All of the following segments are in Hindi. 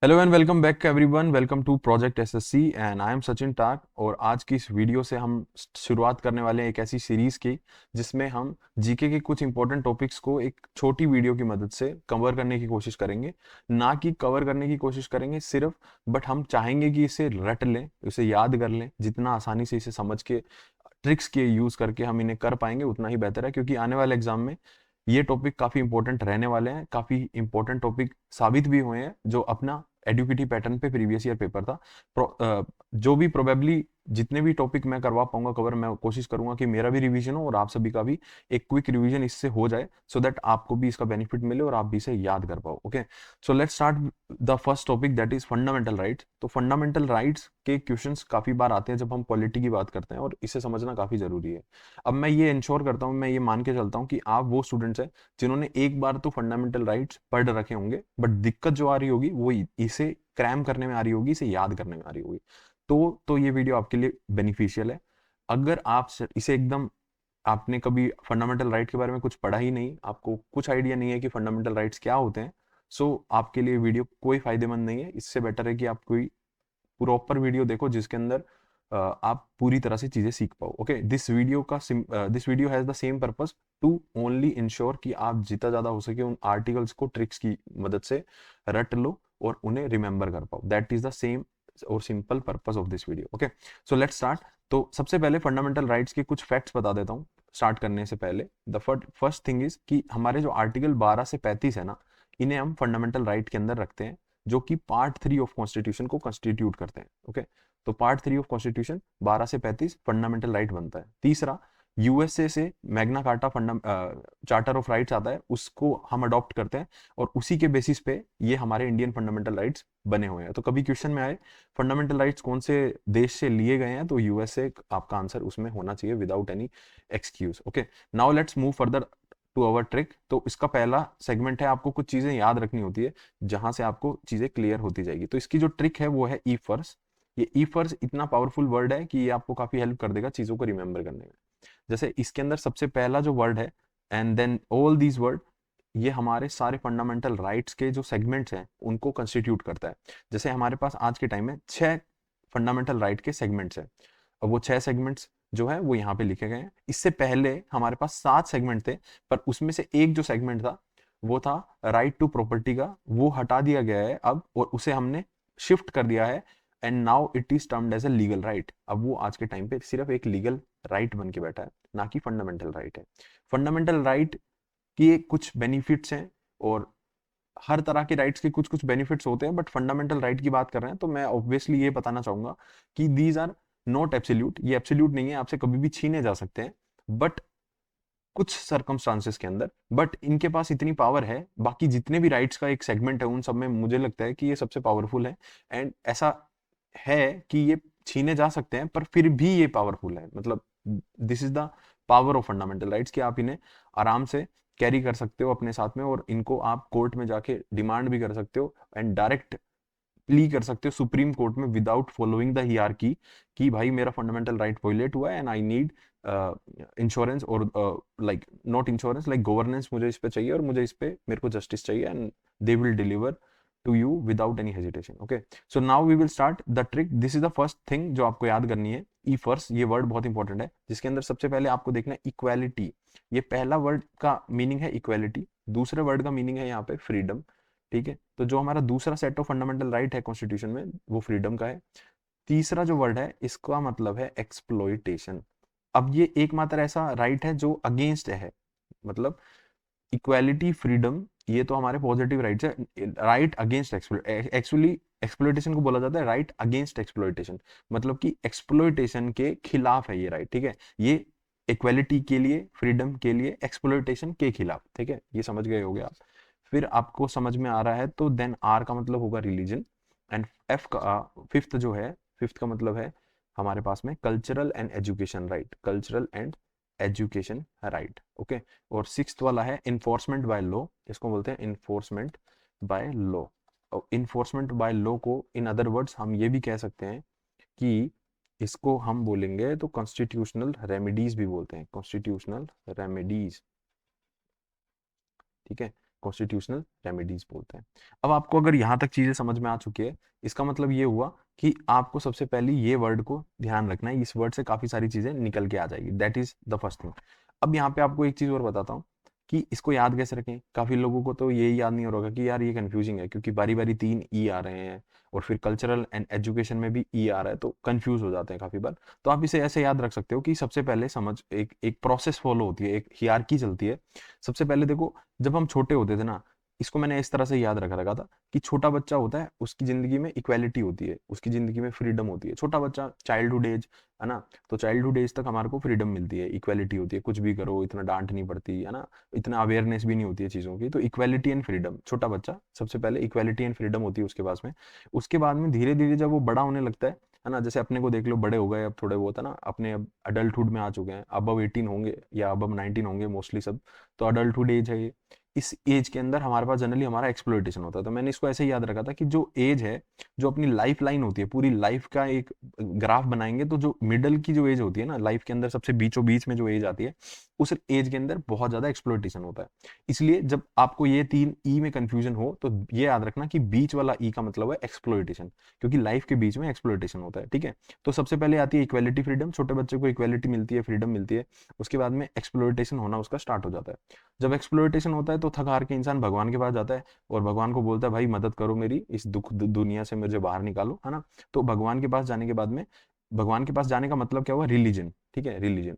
Hello and welcome back everyone. Welcome to project SSC and I am Sachin Tak. और आज की इस वीडियो से हम शुरुआत करने वाले हैं एक ऐसी सीरीज की जिसमें हम जीके के कुछ इंपॉर्टेंट टॉपिक्स को एक छोटी वीडियो की मदद से कवर करने की कोशिश करेंगे। ना कि कवर करने की कोशिश करेंगे सिर्फ, बट हम चाहेंगे कि इसे रट लें, इसे याद कर लें। जितना आसानी से इसे समझ के ट्रिक्स के यूज करके हम इन्हें कर पाएंगे उतना ही बेहतर है, क्योंकि आने वाले एग्जाम में ये टॉपिक काफी इंपॉर्टेंट रहने वाले हैं। काफी इंपॉर्टेंट टॉपिक साबित भी हुए हैं जो अपना एडुकेटी पैटर्न पे प्रीवियस ईयर पेपर था। जो भी प्रोबेबली जितने भी टॉपिक मैं करवा पाऊंगा कवर, मैं कोशिश करूंगा कि मेरा भी रिवीजन हो और आप सभी का भी एक क्विक रिवीजन इससे हो जाए, सो दैट आपको भी इसका बेनिफिट मिले और आप भी इसे याद कर पाओ। Okay, so let's start the first topic, that is fundamental rights. तो फंडामेंटल राइट्स के क्वेश्चंस काफी बार आते हैं जब हम पॉलिटी की बात करते हैं, और इसे समझना काफी जरूरी है। अब मैं ये इंश्योर करता हूँ, मैं ये मान के चलता हूँ कि आप वो स्टूडेंट्स हैं जिन्होंने एक बार तो फंडामेंटल राइट्स पढ़ रखे होंगे, बट दिक्कत जो आ रही होगी वो इसे क्रैम करने में आ रही होगी, इसे याद करने में आ रही होगी। तो ये वीडियो आपके लिए बेनिफिशियल है। अगर आप इसे एकदम, आपने कभी फंडामेंटल राइट के बारे में कुछ पढ़ा ही नहीं, आपको कुछ आइडिया नहीं है कि फंडामेंटल राइट्स क्या होते हैं, सो आपके लिए वीडियो कोई फायदेमंद नहीं है। इससे बेटर है कि आप कोई प्रॉपर वीडियो देखो जिसके अंदर आप पूरी तरह से चीजें सीख पाओ। Okay, this video has the same purpose to only ensure कि आप जितना ज्यादा हो सके उन आर्टिकल्स को ट्रिक्स की मदद से रट लो और उन्हें रिमेंबर कर पाओ। दैट इज द सेम और simple purpose of this video. Okay, so let's start. तो सबसे पहले फंडामेंटल राइट्स के कुछ फैक्ट्स बता देता हूँ स्टार्ट करने से पहले। द फर्स्ट थिंग इज कि हमारे जो आर्टिकल 12 से 35 है ना, इन्हें हम फंडामेंटल राइट के अंदर रखते हैं, जो कि पार्ट 3 ऑफ कॉन्स्टिट्यूशन को कंस्टिट्यूट करते हैं। ओके, तो पार्ट 3 ऑफ कॉन्स्टिट्यूशन 12 से 35 फंडामेंटल राइट बनता है। तीसरा, यूएसए से Magna carta charter of rights आता है, उसको हम अडॉप्ट करते हैं और उसी के बेसिस पे ये हमारे इंडियन फंडामेंटल राइट्स बने हुए हैं। तो कभी क्वेश्चन में आए फंडामेंटल राइट्स कौन से देश से लिए गए हैं, तो यूएसए आपका आंसर उसमें होना चाहिए without any excuse. Okay, now let's move further to our trick. तो इसका पहला सेगमेंट है, आपको कुछ चीजें याद रखनी होती है जहां से आपको चीजें क्लियर होती जाएगी। तो इसकी जो ट्रिक है वो है ई फर्स। ये ई फर्स इतना पावरफुल वर्ड है कि ये आपको काफी हेल्प कर देगा चीजों को रिमेंबर करने में। जैसे इसके अंदर सबसे पहला जो वर्ड है, and then all these word, ये हमारे सारे फंडामेंटल राइट्स के जो सेगमेंट्स हैं उनको कंस्टिट्यूट करता है। जैसे हमारे पास आज के टाइम में 6 फंडामेंटल राइट के सेगमेंट्स हैं, और वो 6 सेगमेंट्स जो है वो यहाँ पे लिखे गए हैं। इससे पहले हमारे पास 7 सेगमेंट थे, पर उसमें से एक जो सेगमेंट था वो था राइट टू प्रॉपर्टी का, वो हटा दिया गया है अब, और उसे हमने शिफ्ट कर दिया है, and now it is termed as a legal right. अब वो आज के टाइम पे सिर्फ एक लीगल राइट बन के बैठा है, ना कि फंडामेंटल राइट है। फंडामेंटल राइट के कुछ बेनिफिट्स हैं, और हर तरह के राइट्स के कुछ कुछ बेनिफिट्स होते हैं, बट फंडामेंटल राइट की बात कर रहे हैं तो मैं ऑब्वियसली ये बताना चाहूंगा कि दीज आर नॉट एब्सोल्यूट। ये एब्सोल्यूट नहीं है, आपसे कभी भी छीने जा सकते हैं, बट कुछ सर्कमस्टांसेस के अंदर। बट इनके पास इतनी पावर है, बाकी जितने भी राइट्स का एक सेगमेंट है उन सब में मुझे लगता है कि ये सबसे पावरफुल है। एंड ऐसा है कि ये छीने जा सकते हैं पर फिर भी ये पावरफुल है। मतलब this is the power of fundamental rights, कि आप इन्हें आराम से कैरी कर सकते हो अपने साथ में, और इनको आप कोर्ट में जाके डिमांड भी कर सकते हो एंड डायरेक्ट प्ली कर सकते हो सुप्रीम कोर्ट में विदाउट फॉलोइंग द हियरार्की, कि भाई मेरा फंडामेंटल राइट वायलेट हुआ है एंड आई नीड इंश्योरेंस, और like not insurance, like governance मुझे इस पे चाहिए, और मुझे इस पे मेरे को जस्टिस चाहिए, and they will deliver to you without any hesitation. Okay, so now we will start the trick. This is the first thing जो आपको याद करनी है। ई फर्स्ट, ये वर्ड बहुत इंपॉर्टेंट है, जिसके अंदर सबसे पहले आपको देखना है इक्वालिटी। ये पहला वर्ड का मीनिंग है इक्वालिटी, दूसरे वर्ड का मीनिंग है यहाँ पे फ्रीडम। ठीक है, तो जो हमारा दूसरा सेट ऑफ फंडामेंटल राइट है कॉन्स्टिट्यूशन में, वो फ्रीडम का है। तीसरा जो वर्ड है इसका मतलब है एक्सप्लॉइटेशन। अब ये एकमात्र ऐसा राइट है जो अगेंस्ट है, मतलब इक्वालिटी, फ्रीडम, ये तो हमारे पॉजिटिव राइट्स है। राइट अगेंस्ट एक्चुअली एक्सप्लॉइटेशन को बोला जाता है राइट अगेंस्ट एक्सप्लॉइटेशन, मतलब कि एक्सप्लॉइटेशन के खिलाफ है ये राइट। ठीक है, ये इक्वालिटी के लिए, फ्रीडम के लिए, एक्सप्लॉइटेशन के खिलाफ। ठीक है, ये समझ गए होगे आप। फिर आपको समझ में आ रहा है तो देन आर का मतलब होगा रिलीजन, एंड एफ का फिफ्थ जो है, फिफ्थ का मतलब है हमारे पास में cultural and education right, cultural and education right. Okay, और सिक्स्थ वाला है इन्फोर्समेंट बाय लॉ, इसको बोलते हैं इन्फोर्समेंट बाय लॉ। और इन्फोर्समेंट बाय लॉ को इन अदर वर्ड्स हम ये भी कह सकते हैं कि इसको हम बोलेंगे तो कॉन्स्टिट्यूशनल रेमेडीज भी बोलते हैं, कॉन्स्टिट्यूशनल रेमेडीज। ठीक है, कॉन्स्टिट्यूशनल रेमेडीज बोलते हैं। अब आपको अगर यहाँ तक चीजें समझ में आ चुकी है, इसका मतलब ये हुआ कि आपको सबसे पहले ये वर्ड को ध्यान रखना है, इस वर्ड से काफी सारी चीजें निकल के आ जाएगी, that is the first thing. अब यहाँ पे आपको एक चीज और बताता हूँ कि इसको याद कैसे रखें। काफी लोगों को तो यही याद नहीं हो रहा होगा कि यार ये कंफ्यूजिंग है, क्योंकि बारी बारी 3 ई आ रहे हैं और फिर कल्चरल एंड एजुकेशन में भी ई आ रहा है, तो कंफ्यूज हो जाते हैं काफी बार। तो आप इसे ऐसे याद रख सकते हो कि सबसे पहले समझ, एक एक प्रोसेस फॉलो होती है, एक हियरार्की चलती है। सबसे पहले देखो, जब हम छोटे होते थे ना, इसको मैंने इस तरह से याद रखा रखा था कि छोटा बच्चा होता है, उसकी जिंदगी में इक्वालिटी होती है, उसकी जिंदगी में फ्रीडम होती है। छोटा बच्चा, चाइल्डहुड एज है ना, तो चाइल्डहुड एज तक हमारे को फ्रीडम मिलती है, इक्वालिटी होती है, कुछ भी करो, इतना डांट नहीं पड़ती है ना, इतना अवेयरनेस भी नहीं होती है चीज़ों की। तो इक्वालिटी एंड फ्रीडम, छोटा बच्चा सबसे पहले इक्वालिटी एंड फ्रीडम होती है उसके पास में। उसके बाद में धीरे धीरे जब वो बड़ा होने लगता है ना, जैसे अपने को देख लो, बड़े हो गए अब थोड़े बहुत है ना, अपने अब अडल्टहुड में आ चुके हैं, अब 18 होंगे या अब 19 होंगे मोस्टली सब, तो अडल्टहुड एज है ये। इस एज के अंदर हमारे पास जनरली हमारा एक्सप्लोइटेशन होता है। तो मैंने इसको ऐसे ही याद रखा था कि जो एज है, जो अपनी लाइफ लाइन होती है, पूरी लाइफ का एक ग्राफ बनाएंगे, तो जो मिडल की जो एज होती है ना लाइफ के अंदर, सबसे बीचों बीच में जो एज आती है, उस एज के अंदर बहुत ज्यादा एक्सप्लोइटेशन होता है। इसलिए जब आपको ये 3 ई में कंफ्यूजन हो, तो ये याद रखना कि बीच वाला ई का मतलब है एक्सप्लोइटेशन, क्योंकि लाइफ के बीच में एक्सप्लोइटेशन होता है, ठीक है। तो सबसे पहले आती है इक्वालिटी फ्रीडम, छोटे बच्चे को इक्वालिटी मिलती है, फ्रीडम मिलती है। उसके बाद में एक्सप्लोइटेशन होना उसका स्टार्ट हो जाता है। जब एक्सप्लोइटेशन होता है तो थक हार के इंसान भगवान के पास जाता है और भगवान को बोलता है, भाई मदद करो मेरी, इस दुख दुनिया से मुझे बाहर निकालो, है ना। तो भगवान के पास जाने के बाद में, भगवान के पास जाने का मतलब क्या हुआ, रिलीजन, ठीक है, रिलीजन।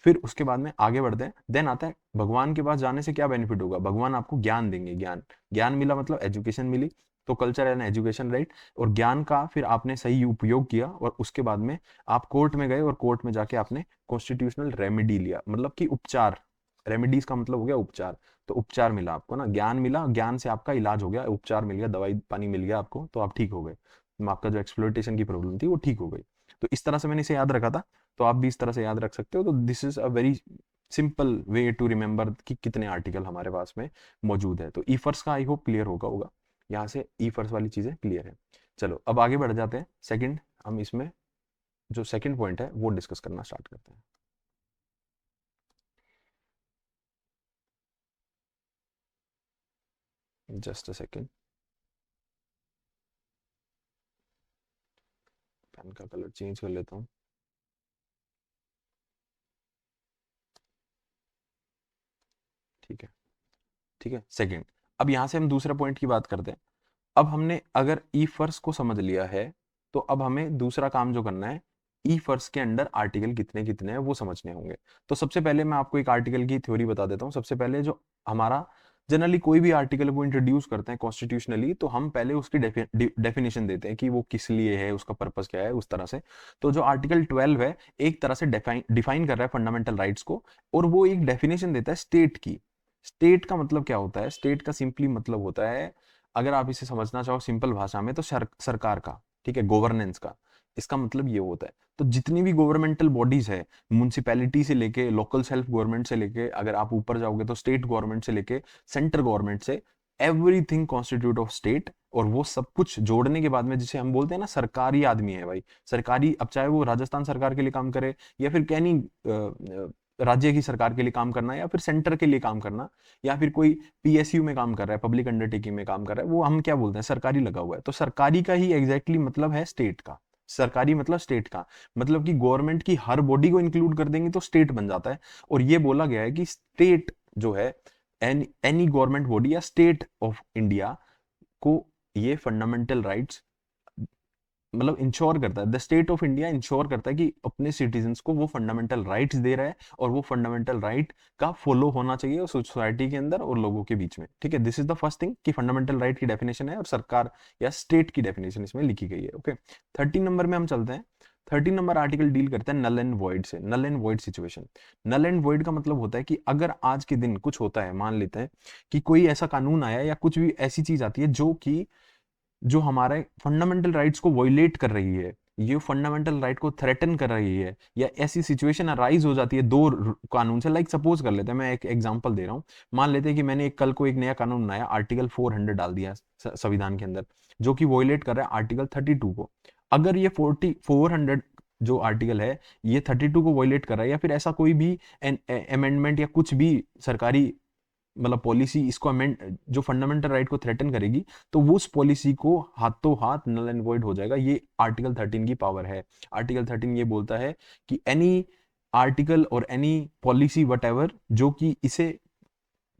फिर उसके बाद में आगे बढ़ते हैं, देन आता है भगवान के पास जाने से क्या बेनिफिट होगा, भगवान आपको ज्ञान देंगे, ज्ञान, ज्ञान मिला मतलब एजुकेशन मिली, तो कल्चर एंड एजुकेशन, राइट। और ज्ञान का फिर आपने सही उपयोग किया और उसके बाद में आप कोर्ट में गए और कोर्ट में जाके आपने कॉन्स्टिट्यूशनल रेमेडी लिया, मतलब कि उपचार, रेमेडीज का मतलब हो गया उपचार। तो उपचार मिला आपको ना, ज्ञान मिला, ज्ञान से आपका इलाज हो गया, उपचार मिल गया, दवाई पानी मिल गया आपको, तो आप ठीक हो गए, आपका जो एक्सप्लोइटेशन की प्रॉब्लम थी वो ठीक हो गई। तो इस तरह से मैंने इसे याद रखा था, तो आप भी इस तरह से याद रख सकते हो। तो this is a very simple way to remember कि कितने आर्टिकल हमारे पास में मौजूद है। तो ई फर्स्ट का आई होप क्लियर होगा। यहाँ से ई फर्स्ट वाली चीजें क्लियर है। चलो अब आगे बढ़ जाते हैं, सेकंड, हम इसमें जो सेकंड पॉइंट है वो डिस्कस करना स्टार्ट करते हैं। जस्ट अ सेकंड, पेन का कलर चेंज कर लेता हूँ। ठीक है, ठीक है, सेकंड। अब यहां से हम दूसरे पॉइंट की बात करते हैं। अब हमने अगर ई फर्स्ट को समझ लिया है, तो अब हमें दूसरा काम जो करना है, ई फर्स्ट के अंडर आर्टिकल कितने कितने हैं वो समझने होंगे। तो सबसे पहले मैं आपको एक आर्टिकल की थ्योरी बता देता हूँ। सबसे पहले जो हमारा जनरली कोई भी आर्टिकल को इंट्रोड्यूस करते हैं कॉन्स्टिट्यूशनली, तो हम पहले उसकी डेफिनेशन देते हैं कि वो किस लिए है, उसका पर्पस क्या है, उस तरह से। तो जो आर्टिकल 12 है, एक तरह से डिफाइन कर रहा है फंडामेंटल राइट्स को, और वो एक डेफिनेशन देता है स्टेट की। स्टेट का मतलब क्या होता है, स्टेट का सिंपली मतलब होता है, अगर आप इसे समझना चाहो सिंपल भाषा में, तो सरकार का, ठीक है, गवर्नेंस का। इसका मतलब ये होता है, तो जितनी भी गवर्नमेंटल बॉडीज है, म्यूनिसिपैलिटी से लेके लोकल सेल्फ गवर्नमेंट से लेके, अगर आप ऊपर जाओगे तो स्टेट गवर्नमेंट से लेके सेंटर गवर्नमेंट से, एवरीथिंग कॉन्स्टिट्यूट ऑफ स्टेट। और वो सब कुछ जोड़ने के बाद में, जिसे हम बोलते हैं ना सरकारी आदमी है भाई, सरकारी, अब चाहे वो राजस्थान सरकार के लिए काम करे या फिर कैनी राज्य की सरकार के लिए काम करना, या फिर सेंटर के लिए काम करना, या फिर कोई पीएसयू में काम कर रहा है, पब्लिक अंडरटेकिंग में काम कर रहा है, वो हम क्या बोलते हैं, सरकारी लगा हुआ है। तो सरकारी का ही एग्जैक्टली मतलब है स्टेट का। सरकारी मतलब स्टेट का, मतलब कि गवर्नमेंट की हर बॉडी को इंक्लूड कर देंगे तो स्टेट बन जाता है। और ये बोला गया है कि स्टेट जो है, एनी गवर्नमेंट बॉडी या स्टेट ऑफ इंडिया को ये फंडामेंटल राइट्स मतलब इंश्योर करता है, the state of India ensure करता है कि अपने सिटीजन्स को वो फंडामेंटल राइट्स दे रहा है, और वो फंडामेंटल राइट का फॉलो होना चाहिए सोसाइटी के अंदर और लोगों के बीच में, ठीक है। This is the first thing कि फंडामेंटल राइट की डेफिनेशन है और सरकार या स्टेट की डेफिनेशन इसमें लिखी गई है, ओके। 13 नंबर में हम चलते हैं। 13 नंबर आर्टिकल डील करता है नल एंड वॉइड से, null and void situation. Null and void का मतलब होता है कि अगर आज के दिन कुछ होता है, मान लेते हैं कि कोई ऐसा कानून आया या कुछ भी ऐसी चीज आती है जो कि जो हमारे फंडामेंटल राइट्स को वॉयलेट कर रही है, ये फंडामेंटल राइट को थ्रेटन कर रही है, या ऐसी सिचुएशन अराइज हो जाती है दो कानून से। लाइक सपोज कर लेते हैं, मैं एक एग्जांपल दे रहा हूँ, मान लेते हैं कि मैंने कल को एक नया कानून बनाया, आर्टिकल 400 डाल दिया संविधान के अंदर, जो कि वॉयलेट कर रहा है आर्टिकल 32 को। अगर ये 400 जो आर्टिकल है, ये 32 को वॉयलेट कर रहा है, या फिर ऐसा कोई भी अमेंडमेंट या कुछ भी सरकारी मतलब पॉलिसी इसको अमेंड, जो फंडामेंटल राइट को थ्रेटन करेगी, तो वो उस पॉलिसी को हाथों हाथ नल एंड वॉइड हो जाएगा। ये आर्टिकल 13 की पावर है। आर्टिकल 13 ये बोलता है कि एनी आर्टिकल और एनी पॉलिसी वट एवर जो कि इसे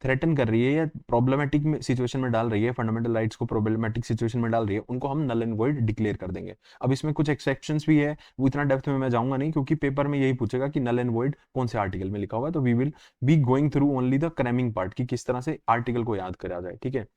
थ्रेटन कर रही है या प्रॉब्लमेटिक में सिचुएशन में डाल रही है, फंडामेंटल राइट्स को प्रॉब्लमेटिक सिचुएशन में डाल रही है, उनको हम नल एंड वॉइड डिक्लेयर कर देंगे। अब इसमें कुछ एक्सेप्शंस भी है, वो इतना डेप्थ में मैं जाऊंगा नहीं, क्योंकि पेपर में यही पूछेगा कि नल एंड वॉइड कौन से आर्टिकल में लिखा हुआ है। तो we will be going through only the cramming part, कि किस तरह से आर्टिकल को याद करा जाए, ठीक है।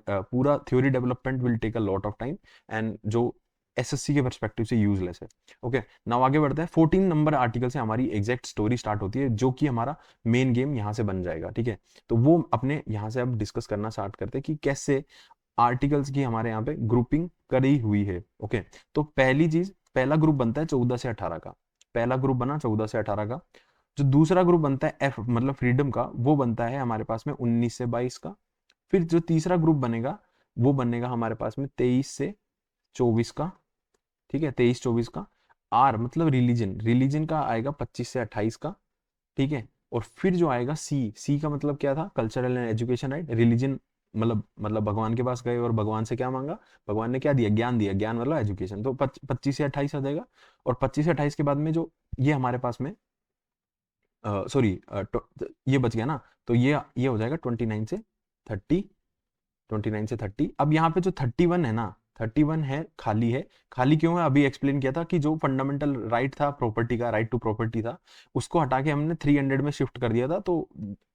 पूरा theory development will take a lot of time, and जो एसएससी के परस्पेक्टिव से यूजलेस है। ओके, नाउ आगे बढ़ते हैं। 14 नंबर आर्टिकल से हमारी एग्जैक्ट स्टोरी स्टार्ट होती है, जो कि हमारा मेन गेम यहाँ से बन जाएगा, ठीक है। तो वो अपने यहाँ से अब डिस्कस करना स्टार्ट करते हैं कि कैसे आर्टिकल्स की हमारे यहाँ पे ग्रुपिंग करी हुई है। ओके, तो पहली चीज, पहला ग्रुप बनता है 14 से 18 का। पहला ग्रुप बना 14 से 18 का। जो दूसरा ग्रुप बनता है एफ मतलब फ्रीडम का, वो बनता है हमारे पास में 19 से 22 का। फिर जो तीसरा ग्रुप बनेगा वो बनेगा हमारे पास में 23 से 24 का, ठीक है, 23-24 का। आर मतलब रिलीजन, रिलीजन का आएगा 25 से 28 का, ठीक है। और फिर जो आएगा सी, सी का मतलब क्या था, cultural and education right. Religion मतलब भगवान के पास गए और भगवान से क्या मांगा, भगवान ने क्या दिया, ज्ञान दिया, ज्ञान मतलब एजुकेशन। तो 25 से 28 आ जाएगा। और 25 से 28 के बाद में जो ये हमारे पास में सॉरी ये बच गया ना, तो ये हो जाएगा 29 से 30, 29 से 30। अब यहाँ पे जो 31 है ना, 31 है खाली है। खाली क्यों है, अभी एक्सप्लेन किया था कि जो फंडामेंटल राइट था प्रॉपर्टी का, राइट टू प्रॉपर्टी था, उसको हटा के हमने 300 में शिफ्ट कर दिया था, तो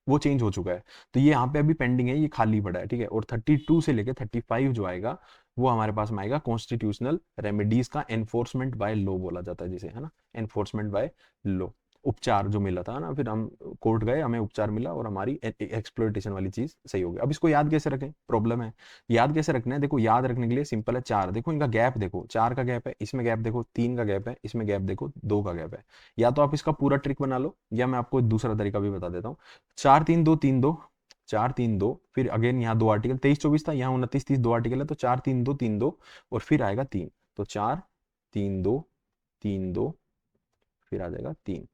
वो चेंज हो चुका है। तो ये यहाँ पे अभी पेंडिंग है, ये खाली पड़ा है, ठीक है। और 32 से लेके 35 जो आएगा वो हमारे पास में आएगा कॉन्स्टिट्यूशनल रेमेडीज का एनफोर्समेंट बाय लॉ बोला जाता है जिसे, है ना, एनफोर्समेंट बाय लॉ। उपचार जो मिला था ना, फिर हम कोर्ट गए, हमें उपचार मिला और हमारी एक्सप्लोइटेशन वाली चीज सही हो गई। अब इसको याद कैसे रखें, प्रॉब्लम है। याद कैसे रखना है, देखो याद रखने के लिए सिंपल है। 4 देखो, इनका गैप देखो, 4 का गैप है, इसमें गैप देखो, 3 का गैप है, इसमें गैप देखो, 2 का गैप है। या तो आप इसका पूरा ट्रिक बना लो, या मैं आपको दूसरा तरीका भी बता देता हूँ। 4 3 2 3 2, 4 3 2, फिर अगेन यहाँ 2 आर्टिकल, 23 24 था, यहाँ 29 30, 2 आर्टिकल है, तो 4 3 2 3 2, और फिर आएगा 3। तो 4 3 2 3 2, फिर आ जाएगा 3,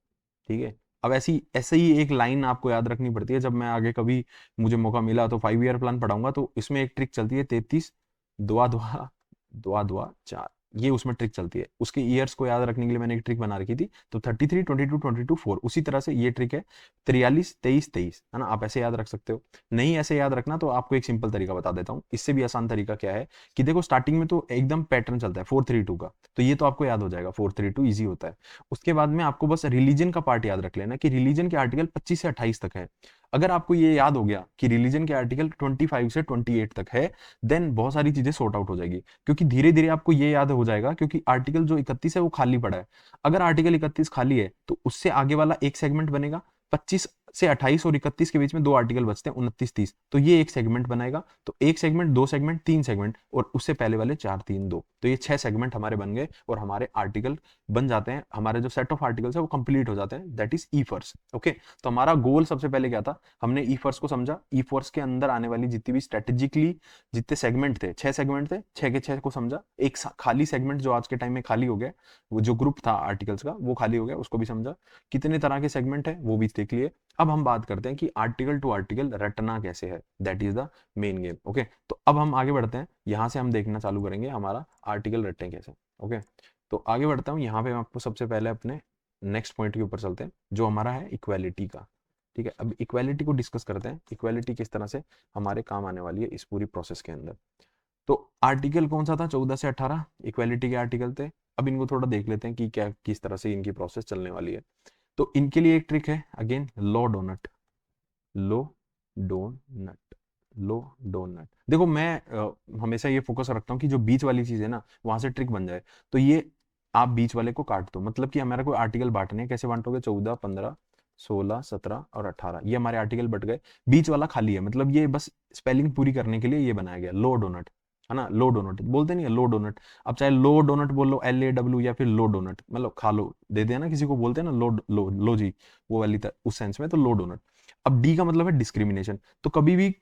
ठीक है। अब ऐसे ही एक लाइन आपको याद रखनी पड़ती है। जब मैं आगे कभी मुझे मौका मिला तो 5 ईयर प्लान पढ़ाऊंगा, तो इसमें एक ट्रिक चलती है, 33 दुआ दुआ दुआ दुआ 4, ये उसमें ट्रिक चलती है। उसके ईयर्स को याद रखने के लिए मैंने एक ट्रिक बना रखी थी, तो 33 22 22 4, उसी तरह से ये ट्रिक है 43 23 23, है ना। आप ऐसे याद रख सकते हो। नहीं ऐसे याद रखना तो आपको एक सिंपल तरीका बता देता हूँ। इससे भी आसान तरीका क्या है कि देखो, स्टार्टिंग में तो एकदम पैटर्न चलता है 4-3-2 का, तो ये तो आपको याद हो जाएगा, 4-3-2 ईजी होता है। उसके बाद में आपको बस रिलीजन का पार्ट याद रख लेना कि रिलीजन के आर्टिकल 25 से 28 तक है। अगर आपको ये याद हो गया कि रिलीजन के आर्टिकल 25 से 28 तक है, देन बहुत सारी चीजें सॉर्ट आउट हो जाएगी, क्योंकि धीरे धीरे आपको ये याद हो जाएगा, क्योंकि आर्टिकल जो 31 है वो खाली पड़ा है। अगर आर्टिकल 31 खाली है तो उससे आगे वाला एक सेगमेंट बनेगा। 25 से 28 और 31 के बीच में 2 आर्टिकल बचते हैं, 29 30, तो ये एक सेगमेंट बनाएगा। तो एक सेगमेंट, 2 सेगमेंट, 3 सेगमेंट, और उससे पहले वाले 4 3 2, तो ये 6 सेगमेंट हमारे बन गए और हमारे आर्टिकल बन जाते हैं। हमारे जो सेट ऑफ आर्टिकल्स है वो कंप्लीट हो जाते हैं, दैट इज ई फर्स। ओके, तो हमारा गोल सबसे पहले क्या था, हमने ई फर्स को समझा। ई फर्स के अंदर आने वाली जितनी भी स्ट्रेटेजिकली जितने सेगमेंट थे, 6 सेगमेंट थे, 6 के 6 को समझा। एक खाली सेगमेंट जो आज के टाइम में खाली हो गया, वो जो ग्रुप था आर्टिकल्स का वो खाली हो गया, उसको भी समझा। कितने तरह के सेगमेंट है वो भी देख लिए। अब हम बात करते हैं कि आर्टिकल टू आर्टिकल रटना कैसे है, that is the main game. Okay, तो अब हम आगे बढ़ते हैं, यहां से हम देखना चालू करेंगे हमारा आर्टिकल रटें कैसे। ओके, तो आगे बढ़ता हूँ। यहाँ पे मैं आपको सबसे पहले अपने नेक्स्ट पॉइंट के ऊपर चलते हैं, जो हमारा है इक्वालिटी का, ठीक है। अब इक्वालिटी को डिस्कस करते हैं, इक्वालिटी किस तरह से हमारे काम आने वाली है इस पूरी प्रोसेस के अंदर। तो आर्टिकल कौन सा था, 14 से 18 इक्वालिटी के आर्टिकल थे। अब इनको थोड़ा देख लेते हैं कि क्या किस तरह से इनकी प्रोसेस चलने वाली है। तो इनके लिए एक ट्रिक है, अगेन लो डोनट, लो डोनट, लो डोनट। देखो मैं हमेशा ये फोकस रखता हूँ कि जो बीच वाली चीज है ना वहां से ट्रिक बन जाए। तो ये आप बीच वाले को काट दो, मतलब कि हमारा कोई आर्टिकल बांटने हैं, कैसे बांटोगे, 14 15 16 17 और 18, ये हमारे आर्टिकल बट गए। बीच वाला खाली है, मतलब ये बस स्पेलिंग पूरी करने के लिए ये बनाया गया, लो डोनट, है ना। लो डोनट बोलते नहीं है, लो डोनट। अब चाहे लो डोनट बोल लो, LAW, या फिर लो डोनट, मतलब खा लो दे देना किसी को, बोलते हैं ना लो लो लो जी, वो वाली उस सेंस में, तो लो डोनट। अब डी का मतलब है डिस्क्रिमिनेशन। तो कभी भी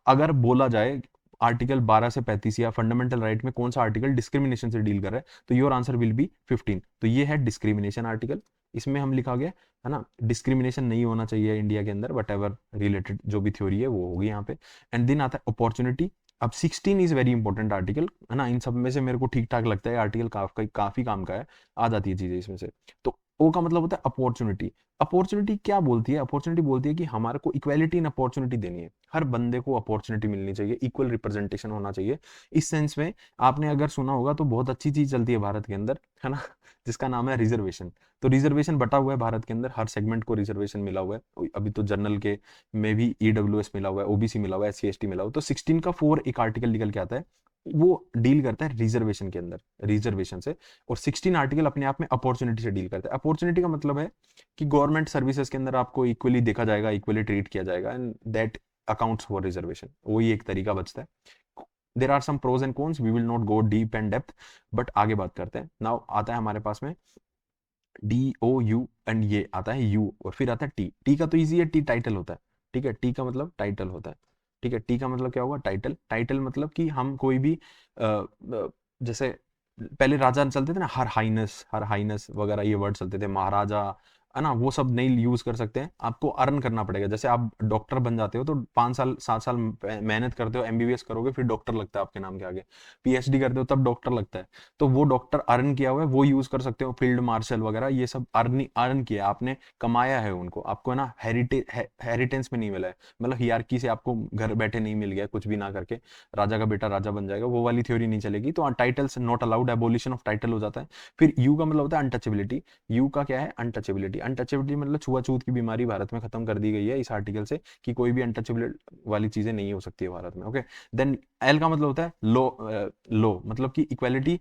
अगर बोला जाए आर्टिकल 12 से 35 या फंडामेंटल राइट में कौन सा आर्टिकल डिस्क्रिमिनेशन से डील कर रहा है, तो योर आंसर विल बी 15। तो ये है डिस्क्रिमिनेशन आर्टिकल। इसमें हम लिखा गया है ना, डिस्क्रिमिनेशन नहीं होना चाहिए इंडिया के अंदर, वट एवर रिलेटेड जो भी थ्योरी है वो होगी यहाँ पे। एंड देन आता है अपॉर्चुनिटी। अब 16 इज वेरी इंपॉर्टेंट आर्टिकल है ना, इन सब में से मेरे को ठीक ठाक लगता है आर्टिकल काफी काम का है, आ जाती है चीजें इसमें से। तो ओ का मतलब होता है अपॉर्चुनिटी। अपॉर्चुनिटी क्या बोलती है? अपॉर्चुनिटी बोलती है कि हमारे को इक्वालिटी इन अपॉर्चुनिटी देनी है, हर बंदे को अपॉर्चुनिटी मिलनी चाहिए, इक्वल रिप्रेजेंटेशन होना चाहिए। इस सेंस में आपने अगर सुना होगा तो बहुत अच्छी चीज चलती है भारत के अंदर, है ना, जिसका नाम है रिजर्वेशन। तो रिजर्वेशन बटा हुआ है भारत के अंदर, हर सेगमेंट को रिजर्वेशन मिला हुआ है। अभी तो जनरल के में भी ईडब्ल्यूएस मिला हुआ है, ओबीसी मिला हुआ है, एससी एसटी मिला हुआ है। तो 16 का 4 एक आर्टिकल निकल के आता है, वो डील करता है रिजर्वेशन के अंदर, रिजर्वेशन से। और 16 आर्टिकल अपने आप में अपॉर्चुनिटी से डील करता है। अपॉर्चुनिटी का मतलब है कि गवर्नमेंट सर्विसेज के अंदर आपको इक्वली देखा जाएगा, इक्वली ट्रीट किया जाएगा, and that accounts for reservation. वही एक तरीका बचता है। There are some pros and cons, we will not go deep and depth, but आगे बात करते हैं। नाउ आता है हमारे पास में डी ओ यू, एंड ये आता है यू, और फिर आता है टी। टी का तो इजी है, टी टाइटल होता है, ठीक है, टी का मतलब टाइटल होता है, ठीक है। टी का मतलब क्या होगा? टाइटल। टाइटल मतलब कि हम कोई भी जैसे पहले राजा चलते थे ना, हर हाइनस वगैरह ये वर्ड चलते थे, महाराजा, है ना, वो सब नहीं यूज कर सकते हैं। आपको अर्न करना पड़ेगा। जैसे आप डॉक्टर बन जाते हो तो 5 साल 7 साल मेहनत करते हो, एमबीबीएस करोगे, फिर डॉक्टर लगता है आपके नाम के आगे। पीएचडी करते हो तब डॉक्टर लगता है। तो वो डॉक्टर अर्न किया हुआ है, वो यूज कर सकते हो। फील्ड मार्शल वगैरह ये सब अर्न किया, आपने कमाया है उनको, आपको है ना हेरिटेंस में नहीं मिला है, मतलब हियार्की से आपको घर बैठे नहीं मिल गया कुछ भी ना करके, राजा का बेटा राजा बन जाएगा, वो वाली थ्योरी नहीं चलेगी। तो titles not allowed, abolition of title हो जाता है। फिर यू का मतलब होता है अनटचेबिलिटी। यू का क्या है? अनटचेबिलिटी। अनटचेबिलिटी मतलब छुआछूत की बीमारी भारत में खत्म कर दी गई है इस आर्टिकल से, कि कोई भी अनटचेबिलिटी वाली चीजें नहीं हो सकती है भारत में। ओके, देन एल का मतलब होता है लो मतलब कि equality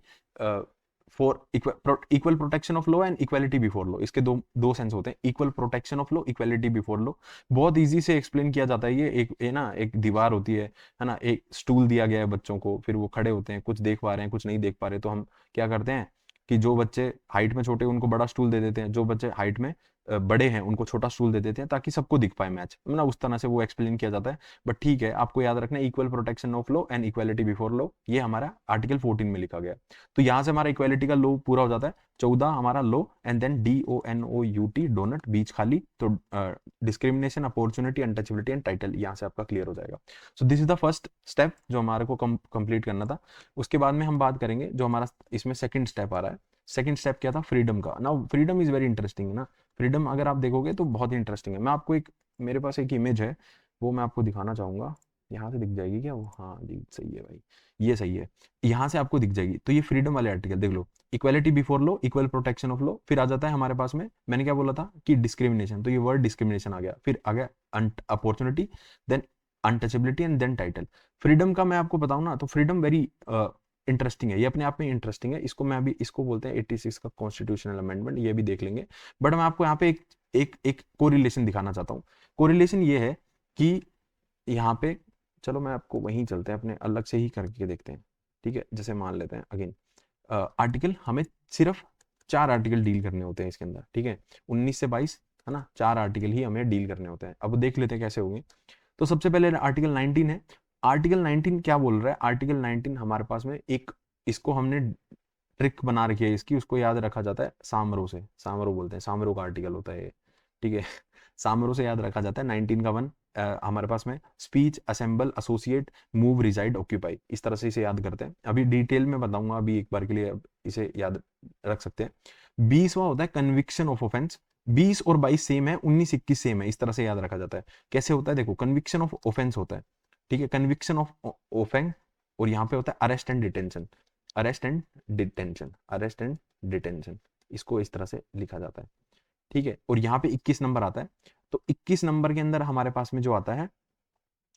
for equal protection of law and equality before law. इसके दो दो सेंस होते हैं, equal protection of law, equality before law. बहुत इजी से एक्सप्लेन किया जाता है ये। एक दीवार होती है ना, एक स्टूल दिया गया है बच्चों को, फिर वो खड़े होते हैं, कुछ देख पा रहे हैं, कुछ नहीं देख पा रहे, तो हम क्या करते हैं कि जो बच्चे हाइट में छोटे उनको बड़ा स्टूल दे देते हैं, जो बच्चे हाइट में बड़े हैं उनको छोटा स्टूल दे देते हैं, ताकि सबको दिख पाए मैच, मतलब उस तरह से वो एक्सप्लेन किया जाता है। बट ठीक है, आपको याद रखना है equal protection of law and equality before law, ये हमारा आर्टिकल 14 में लिखा गया। तो यहाँ से हमारा इक्वालिटी का लॉ पूरा हो जाता है। 14 हमारा law, and then DONOUT, donut, बीच खाली, तो discrimination, opportunity, untouchability and title, यहाँ से आपका क्लियर हो जाएगा। So this is the first step जो हमारे को कंप्लीट करना था। उसके बाद में हम बात करेंगे जो हमारा इसमें सेकंड स्टेप आ रहा है। सेकंड स्टेप क्या था? फ्रीडम का। Now freedom is very interesting ना। फ्रीडम अगर आप देखोगे तो बहुत ही इंटरेस्टिंग है। मैं आपको एक, मेरे पास एक इमेज है, वो मैं आपको दिखाना चाहूंगा। यहाँ से दिख जाएगी क्या वो? हाँ जी, सही है भाई, ये सही है, यहाँ से आपको दिख जाएगी। तो ये फ्रीडम वाले आर्टिकल देख लो, equality before law, equal protection of law, फिर आ जाता है हमारे पास में, मैंने क्या बोला था कि डिस्क्रिमिनेशन, तो ये वर्ड डिस्क्रिमिनेशन आ गया, फिर आ गया opportunity, then untouchability, and then title. Freedom का मैं आपको बताऊं ना, तो फ्रीडम वेरी इंटरेस्टिंग है, ये अपने आप में इंटरेस्टिंग है। इसको मैं अभी, इसको बोलते हैं 86 का कॉन्स्टिट्यूशनल अमेंडमेंट, ये भी देख लेंगे। बट मैं आपको यहाँ पे एक कोरिलेशन दिखाना चाहता हूँ। कोरिलेशन ये है कि यहाँ पे, चलो मैं आपको वहीं चलते हैं, अपने अलग से ही करके देखते हैं, ठीक है। जैसे मान लेते हैं अगेन आर्टिकल, हमें सिर्फ 4 आर्टिकल डील करने होते हैं इसके अंदर, ठीक है, 19 से 22, है ना, 4 आर्टिकल ही हमें डील करने होते हैं। अब देख लेते हैं कैसे होंगे। तो सबसे पहले आर्टिकल 19 है। आर्टिकल 19 क्या बोल रहा है? आर्टिकल 19 हमारे पास में एक, इसको हमने ट्रिक बना रखी है इसकी, उसको याद रखा जाता है सामरो से, सामरो बोलते हैं, सामरो का आर्टिकल होता है ये, ठीक है। सामरो से याद रखा जाता है। 19 का 1 हमारे पास में speech, assemble, associate, move, reside, occupy, इस तरह से इसे याद करते हैं। अभी डिटेल में बताऊंगा, अभी एक बार के लिए इसे याद रख सकते हैं। 20वां होता है कन्विक्शन ऑफ ऑफेंस। 20 और 22 सेम है, 19 21 सेम है, इस तरह से याद रखा जाता है। कैसे होता है? देखो, कन्विक्शन ऑफ ऑफेंस होता है, ठीक है, कन्विक्शन ऑफ ऑफेंस, और यहाँ पे होता है arrest and detention, arrest and detention, arrest and detention, इसको इस तरह से लिखा जाता है, ठीक है। और यहाँ पे 21 नंबर आता है। तो 21 नंबर के अंदर हमारे पास में जो आता है,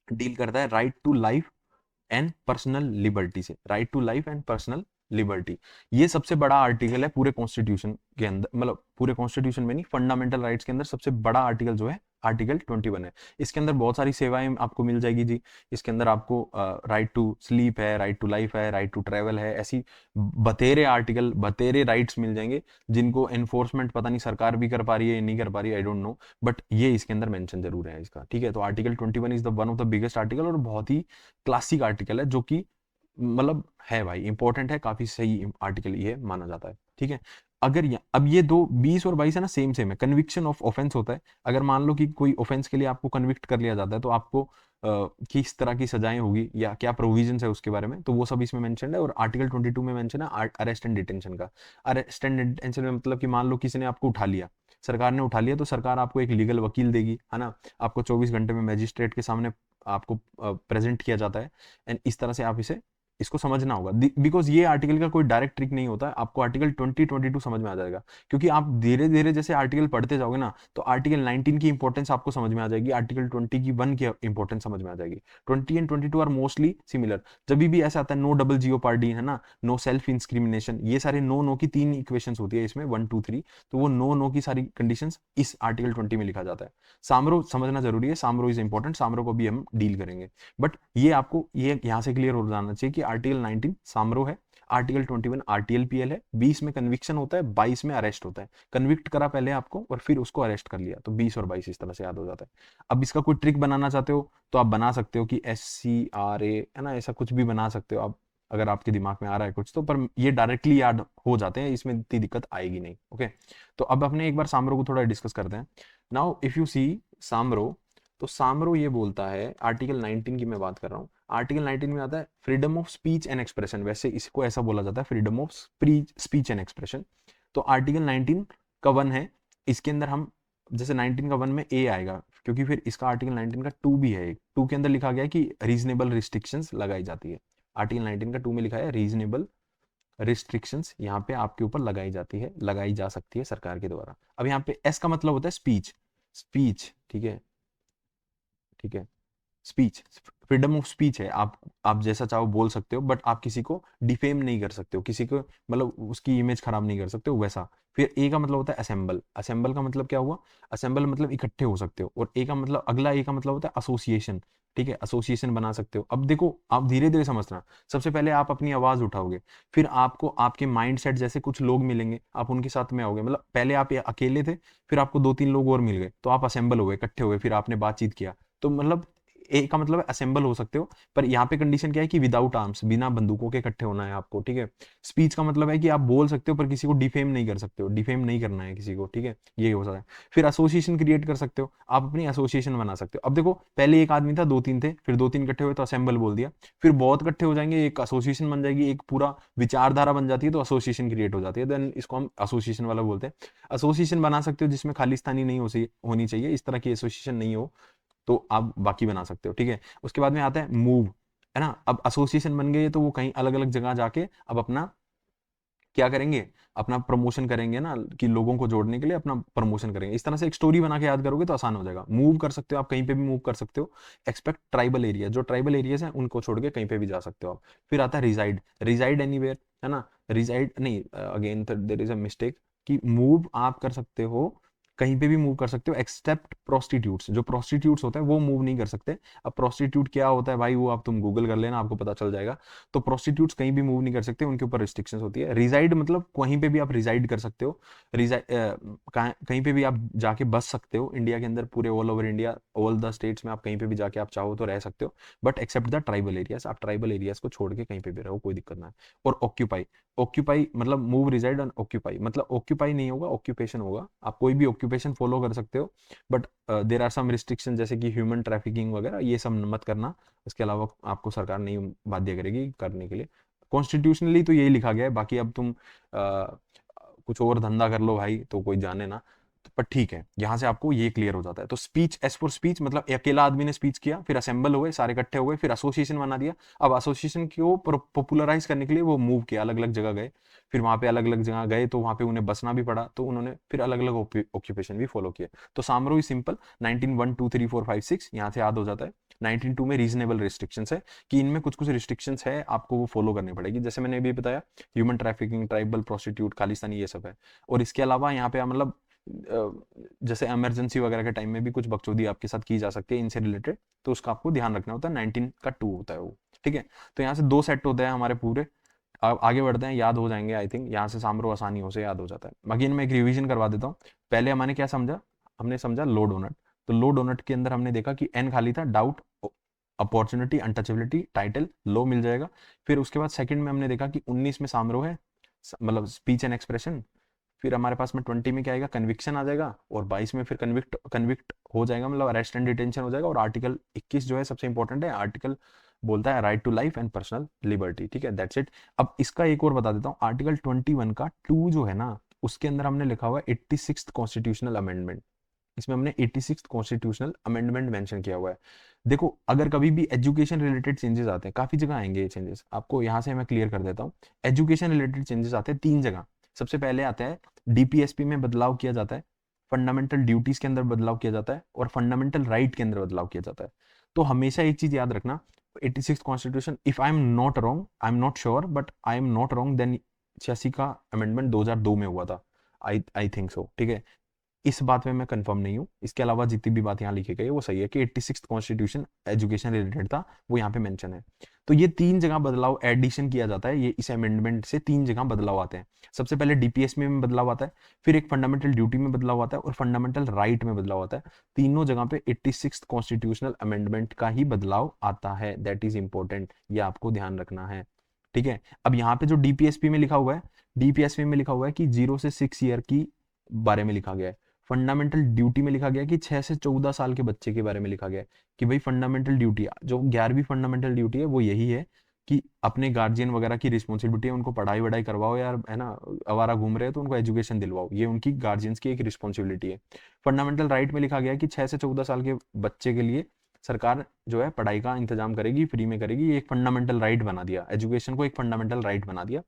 डील करता है right to life and personal liberty से, right to life and personal liberty. ये सबसे बड़ा आर्टिकल है पूरे कॉन्स्टिट्यूशन के अंदर, मतलब पूरे कॉन्स्टिट्यूशन में नहीं, फंडामेंटल राइट्स के अंदर सबसे बड़ा आर्टिकल जो है आर्टिकल 21 है। इसके अंदर बहुत सारी सेवाएं आपको मिल जाएगी जी। इसके अंदर आपको राइट टू स्लीप है, राइट टू लाइफ है, राइट टू ट्रेवल है, ऐसी बतेरे आर्टिकल, बतेरे राइट्स मिल जाएंगे, जिनको एनफोर्समेंट पता नहीं सरकार भी कर पा रही है या नहीं कर पा रही है, आई डोंट नो, बट ये इसके अंदर मेंशन जरूर है इसका, ठीक है। तो article 21 is the one of the biggest article, और बहुत ही क्लासिक आर्टिकल है, जो कि मतलब है भाई, इंपॉर्टेंट है, काफी सही आर्टिकल ये माना जाता है, ठीक है। अब ये दो 20 और 22 है ना, सेम सेम है। कन्विक्शन ऑफ ऑफेंस होता है, अगर मान लो कि कोई ऑफेंस के लिए आपको कन्विक्ट कर लिया जाता है तो आपको किस तरह की सजाएं होगी या क्या प्रोविजंस है उसके बारे में, तो वो सब इसमें मेंशन है। और आर्टिकल 22 में मेंशन है अरेस्ट एंड डिटेंशन का। अरेस्ट एंड डिटेंशन में मतलब कि मान लो किसी ने आपको उठा लिया, सरकार ने उठा लिया, तो सरकार आपको एक लीगल वकील देगी, है ना, आपको 24 घंटे में मैजिस्ट्रेट के सामने आपको प्रेजेंट किया जाता है। एंड इस तरह से आप इसे इसको समझना होगा, बिकॉज ये आर्टिकल का कोई डायरेक्ट ट्रिक नहीं होता है, आपको आर्टिकल 2022 समझ में आ जाएगा, क्योंकि आप धीरे धीरे जैसे आर्टिकल पढ़ते जाओगे ना, तो आर्टिकल 19 की इंपॉर्टेंस आपको समझ में आ जाएगी, आर्टिकल 21 की इंपॉर्टेंस समझ में आ जाएगी। 20 एंड 22 आर मोस्टली सिमिलर। जब भी ऐसा आता है नो डबल जियोपार्डी, है ना, नो सेल्फ इंस्क्रिमिनेशन, ये सारे नो की 3 इक्वेशन होती है इसमें, 1 2 3, तो वो नो की सारी कंडीशन इस आर्टिकल 20 में लिखा जाता है। सामरो समझना जरूरी है, सामरो इज इंपॉर्टेंट, सामरो को भी हम डील करेंगे। बट ये आपको ये यहाँ से क्लियर हो जाना चाहिए कि आर्टिकल 19 सामरो है, आर्टिकल 21 आरटीएलपीएल है, 20 में कन्विक्शन होता है, 22 में अरेस्ट होता है। कन्विक्ट करा पहले आपको और फिर उसको अरेस्ट कर लिया, तो 20 और 22 इस तरह से याद हो जाता है। अब इसका कोई ट्रिक बनाना चाहते हो तो आप बना सकते हो कि SCRA, है ना, ऐसा कुछ भी बना सकते हो आप, अगर आपके दिमाग में आ रहा है कुछ तो, पर ये डायरेक्टली याद हो जाते हैं, इसमें इतनी दिक्कत आएगी नहीं। ओके, तो अब अपने एक बार सामरो को थोड़ा डिस्कस करते हैं। नाउ इफ यू सी सामरो, तो सामरो ये बोलता है, आर्टिकल 19 की मैं बात कर रहा हूँ, आर्टिकल 19 में आता है freedom of speech and expression, वैसे इसको ऐसा बोला जाता है freedom of speech and expression. तो आर्टिकल 19 का 1 है, इसके अंदर हम जैसे 19 का 1 में ए आएगा, क्योंकि फिर इसका आर्टिकल 19 का 2 भी है, एक 2 के अंदर लिखा गया है कि रीजनेबल रिस्ट्रिक्शंस लगाई जाती है। आर्टिकल 19 का 2 में लिखा है रीजनेबल रिस्ट्रिक्शंस यहाँ पे आपके ऊपर लगाई जाती है, लगाई जा सकती है सरकार के द्वारा। अब यहाँ पे एस का मतलब होता है स्पीच, स्पीच, ठीक है, ठीक है, स्पीच, फ्रीडम ऑफ स्पीच है, आप जैसा चाहो बोल सकते हो, बट आप किसी को डिफेम नहीं कर सकते हो, किसी को मतलब उसकी इमेज खराब नहीं कर सकते हो, वैसा। फिर ए का मतलब होता है असेंबल, असेंबल का मतलब क्या हुआ, असेंबल मतलब इकट्ठे हो सकते हो। और ए का मतलब, अगला ए का मतलब होता है एसोसिएशन, ठीक है, एसोसिएशन बना सकते हो। अब देखो आप धीरे धीरे समझना, सबसे पहले आप अपनी आवाज उठाओगे, फिर आपको आपके माइंड सेट जैसे कुछ लोग मिलेंगे, आप उनके साथ में आओगे, मतलब पहले आप अकेले थे, फिर आपको 2 3 लोग और मिल गए, तो आप असेंबल हो गए, इकट्ठे हो गए, फिर आपने बातचीत किया, तो मतलब ए का मतलब असेंबल हो सकते हो। पर यहाँ पे कंडीशन क्या है कि विदाउट आर्म्स, बिना बंदूकों के इकट्ठे होना है आपको, ठीक है। स्पीच का मतलब है कि आप बोल सकते हो पर किसी को डिफेम नहीं कर सकते हो, डिफेम नहीं करना है किसी को, ठीक है, ये हो सकता है। फिर एसोसिएशन क्रिएट कर सकते हो, आप अपनी एसोसिएशन बना सकते हो। अब देखो पहले एक आदमी था, 2 3 थे, फिर 2 3 इकट्ठे हुए तो असेंबल बोल दिया, फिर बहुत इकट्ठे हो जाएंगे, एक एसोसिएशन बन जाएगी, एक पूरा विचारधारा बन जाती है, तो एसोसिएशन क्रिएट हो जाती है, देन इसको हम एसोसिएशन वाला बोलते हैं। एसोसिएशन बना सकते हो जिसमें खालिस्तानी नहीं होनी चाहिए, इस तरह की एसोसिएशन नहीं हो, तो आप बाकी बना सकते हो, ठीक है। उसके बाद में आता है मूव, है ना, अब एसोसिएशन बन गए तो वो कहीं अलग अलग जगह जाके अब अपना क्या करेंगे, अपना प्रमोशन करेंगे ना, कि लोगों को जोड़ने के लिए अपना प्रमोशन करेंगे। इस तरह से एक स्टोरी बना के याद करोगे तो आसान हो जाएगा। मूव कर सकते हो आप, कहीं पे भी मूव कर सकते हो, एक्सपेक्ट ट्राइबल एरिया, जो ट्राइबल एरियाज हैं उनको छोड़ के कहीं पे भी जा सकते हो आप। फिर आता है रिजाइड, रिजाइड एनीवेयर, है ना, रिजाइड नहीं, again there is a mistake, कि मूव आप कर सकते हो, कहीं पे भी मूव कर सकते हो एक्सेप्ट प्रोस्टिट्यूट्स, जो प्रोस्टिट्यूट्स होते हैं वो मूव नहीं कर सकते। अब प्रोस्टिट्यूट क्या होता है भाई, वो आप तुम गूगल कर लेना, आपको पता चल जाएगा। तो प्रोस्टिट्यूट्स कहीं भी मूव नहीं कर सकते, उनके ऊपर रिस्ट्रिक्शंस होती है। रिजाइड मतलब कहीं पे भी आप रिजाइड कर सकते हो, रिजाइड कहीं पे भी आप जाके बस सकते हो इंडिया के अंदर, पूरे all over India, all the states में आप कहीं पे भी जाके आप चाहो तो रह सकते हो, but except the tribal areas, आप ट्राइबल एरियाज को छोड़ के कहीं पे भी रहो, कोई दिक्कत ना है। और ऑक्यूपाई, ऑक्यूपाई मतलब मूव, रिजाइड एंड ऑक्यूपाई, मतलब ऑक्यूपाई नहीं होगा, ऑक्यूपेशन होगा, आप कोई भी ऑक्यूपेशन फॉलो कर सकते हो, but there are some restriction, जैसे कि ह्यूमन ट्रैफिकिंग वगैरह, ये सब मत करना। इसके अलावा आपको सरकार नहीं बाध्य करेगी करने के लिए। कॉन्स्टिट्यूशनली तो यही लिखा गया है, बाकी अब तुम कुछ और धंधा कर लो भाई, तो कोई जाने ना, तो पर ठीक है, यहां से आपको ये क्लियर हो जाता है। तो स्पीच, एस फॉर स्पीच मतलब अकेला आदमी ने स्पीच किया, फिर असेंबल हो गए, सारे इकट्ठे हो गए, फिर एसोसिएशन बना दिया। अब एसोसिएशन को पॉपुलराइज करने के लिए वो मूव किया, अलग अलग जगह गए, फिर वहां पे अलग अलग जगह गए तो वहां पे उन्हें बसना भी पड़ा, तो उन्होंने फिर अलग अलग ऑक्यूपेशन भी फॉलो किया। तो सामरो ही सिंपल 19 1 2 3 4 5 6 यहाँ से याद हो जाता है। 19 2 में रीजनेबल रिस्ट्रिक्शंस है, कि इनमें कुछ कुछ रिस्ट्रिक्शंस है, आपको वो फॉलो करनी पड़ेगी, जैसे मैंने अभी बताया, human trafficking, tribal, prostitute, Khalistani, ये सब है। और इसके अलावा यहाँ पे मतलब जैसे इमरजेंसी वगैरह के टाइम में भी कुछ बकचोदी आपके साथ की जा सकती है इनसे रिलेटेड, तो उसका आपको ध्यान रखना होता है। 19 का 2 होता है वो, ठीक है। तो यहाँ से 2 सेट होते हैं हमारे पूरे। अब आगे बढ़ते हैं, याद हो जाएंगे आई थिंक, यहाँ से सामरो आसानी हो से याद हो जाता है। बाकी इनमें एक रिवीजन करवा देता हूँ। पहले हमने क्या समझा, हमने समझा लो डोनट। तो लो डोनट के अंदर हमने देखा कि एन खाली था, डाउट, अपॉर्चुनिटी, अनटचेबिलिटी, टाइटल, लो मिल जाएगा। फिर उसके बाद सेकंड में हमने देखा कि 19 में सामरो है, मतलब स्पीच एंड एक्सप्रेशन, फिर हमारे पास में 20 में क्या आएगा, कन्विक्शन आ जाएगा, और 22 में फिर कन्विक्ट हो जाएगा, मतलब अरेस्ट एंड डिटेंशन हो जाएगा। और आर्टिकल 21 जो है सबसे इंपॉर्टेंट है, आर्टिकल बोलता है right to life and personal liberty, ठीक है, दैट्स इट। अब इसका एक और बता देता हूँ, आर्टिकल 21 का 2 जो है ना, उसके अंदर हमने लिखा हुआ है 86th कॉन्स्टिट्यूशनल अमेंडमेंट। इसमें हमने 86th कॉन्स्टिट्यूशनल अमेंडमेंट मेंशन किया हुआ है। देखो, अगर कभी भी एजुकेशन रिलेटेड चेंजेस आते हैं, काफी जगह आएंगे ये चेंजेस, आपको यहाँ से मैं क्लियर कर देता हूँ। एजुकेशन रिलेटेड चेंजेस आते हैं 3 जगह। सबसे पहले आता है डीपीएसपी में बदलाव किया जाता है, फंडामेंटल ड्यूटीज के अंदर बदलाव किया जाता है, और फंडामेंटल राइट के अंदर बदलाव किया जाता है। तो हमेशा एक चीज याद रखना, 86th constitution, if I am not wrong, I am not sure, but I am not wrong, then 86 का अमेंडमेंट 2002 में हुआ था, आई थिंक सो, ठीक है। इस बात में मैं कंफर्म नहीं हूँ, इसके अलावा जितनी भी बात यहाँ लिखी गई है वो सही है कि 86th कॉन्स्टिट्यूशन एजुकेशन रिलेटेड था, वो यहाँ पे मेंशन है। तो ये 3 जगह बदलाव एडिशन किया जाता है, ये इस अमेंडमेंट से 3 जगह बदलाव आते हैं। सबसे पहले डीपीएस में बदलाव आता है, फिर एक फंडामेंटल ड्यूटी में बदलाव आता है, और फंडामेंटल राइट में बदलाव आता है। तीनों जगह पे 86th कॉन्स्टिट्यूशनल अमेंडमेंट का ही बदलाव आता है, दैट इज इंपॉर्टेंट, ये आपको ध्यान रखना है, ठीक है। अब यहाँ पे जो डीपीएसपी में लिखा हुआ है, डीपीएसपी में लिखा हुआ है कि 0 से 6 ईयर की बारे में लिखा गया है। फंडामेंटल ड्यूटी में लिखा गया कि 6 से 14 साल के बच्चे के बारे में लिखा गया है कि भाई फंडामेंटल ड्यूटी, जो 11वीं फंडामेंटल ड्यूटी है वो यही है कि अपने गार्जियन वगैरह की रिस्पॉन्सिबिलिटी है, उनको पढ़ाई वढ़ाई करवाओ यार, है ना, आवारा घूम रहे हैं तो उनको एजुकेशन दिलवाओ, ये उनकी गार्जियंस की एक रिस्पॉन्सिबिलिटी है। फंडामेंटल राइट में लिखा गया कि 6 से 14 साल के बच्चे के लिए सरकार जो है पढ़ाई का इंतजाम करेगी, फ्री में करेगी, ये एक फंडामेंटल राइट बना दिया, एजुकेशन को एक फंडामेंटल राइट बना दिया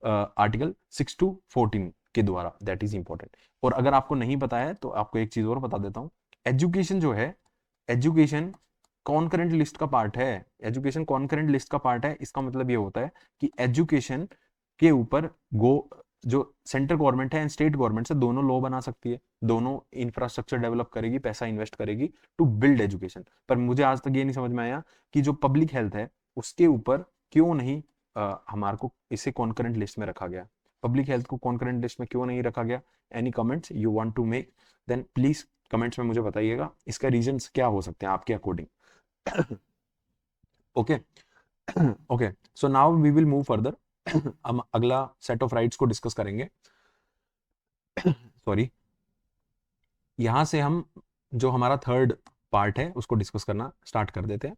आर्टिकल 6 to 14 के द्वारा, दैट इज इंपॉर्टेंट। और अगर आपको नहीं पता है तो आपको एक चीज और बता देता हूँ, एजुकेशन जो है, एजुकेशन कॉन्करेंट लिस्ट का पार्ट है, एजुकेशन कॉन्करेंट लिस्ट का पार्ट है। इसका मतलब ये होता है कि एजुकेशन के ऊपर जो सेंट्रल गवर्नमेंट है एंड स्टेट गवर्नमेंट से दोनों लॉ बना सकती है, दोनों इंफ्रास्ट्रक्चर डेवलप करेगी, पैसा इन्वेस्ट करेगी टू बिल्ड एजुकेशन। पर मुझे आज तक ये नहीं समझ में आया कि जो पब्लिक हेल्थ है उसके ऊपर क्यों नहीं हमारे को इसे कॉन्करेंट लिस्ट में रखा गया, पब्लिक हेल्थ को कॉन्करेंट लिस्ट में क्यों नहीं रखा गया। Any comments you want to make, then please comments में मुझे बताइएगा, इसका रीजंस क्या हो सकते हैं आपके according. Okay okay, so now we will move further. हम अगला सेट ऑफ राइट्स को डिस्कस करेंगे। सॉरी, यहां से हम जो हमारा थर्ड पार्ट है उसको डिस्कस करना स्टार्ट कर देते हैं,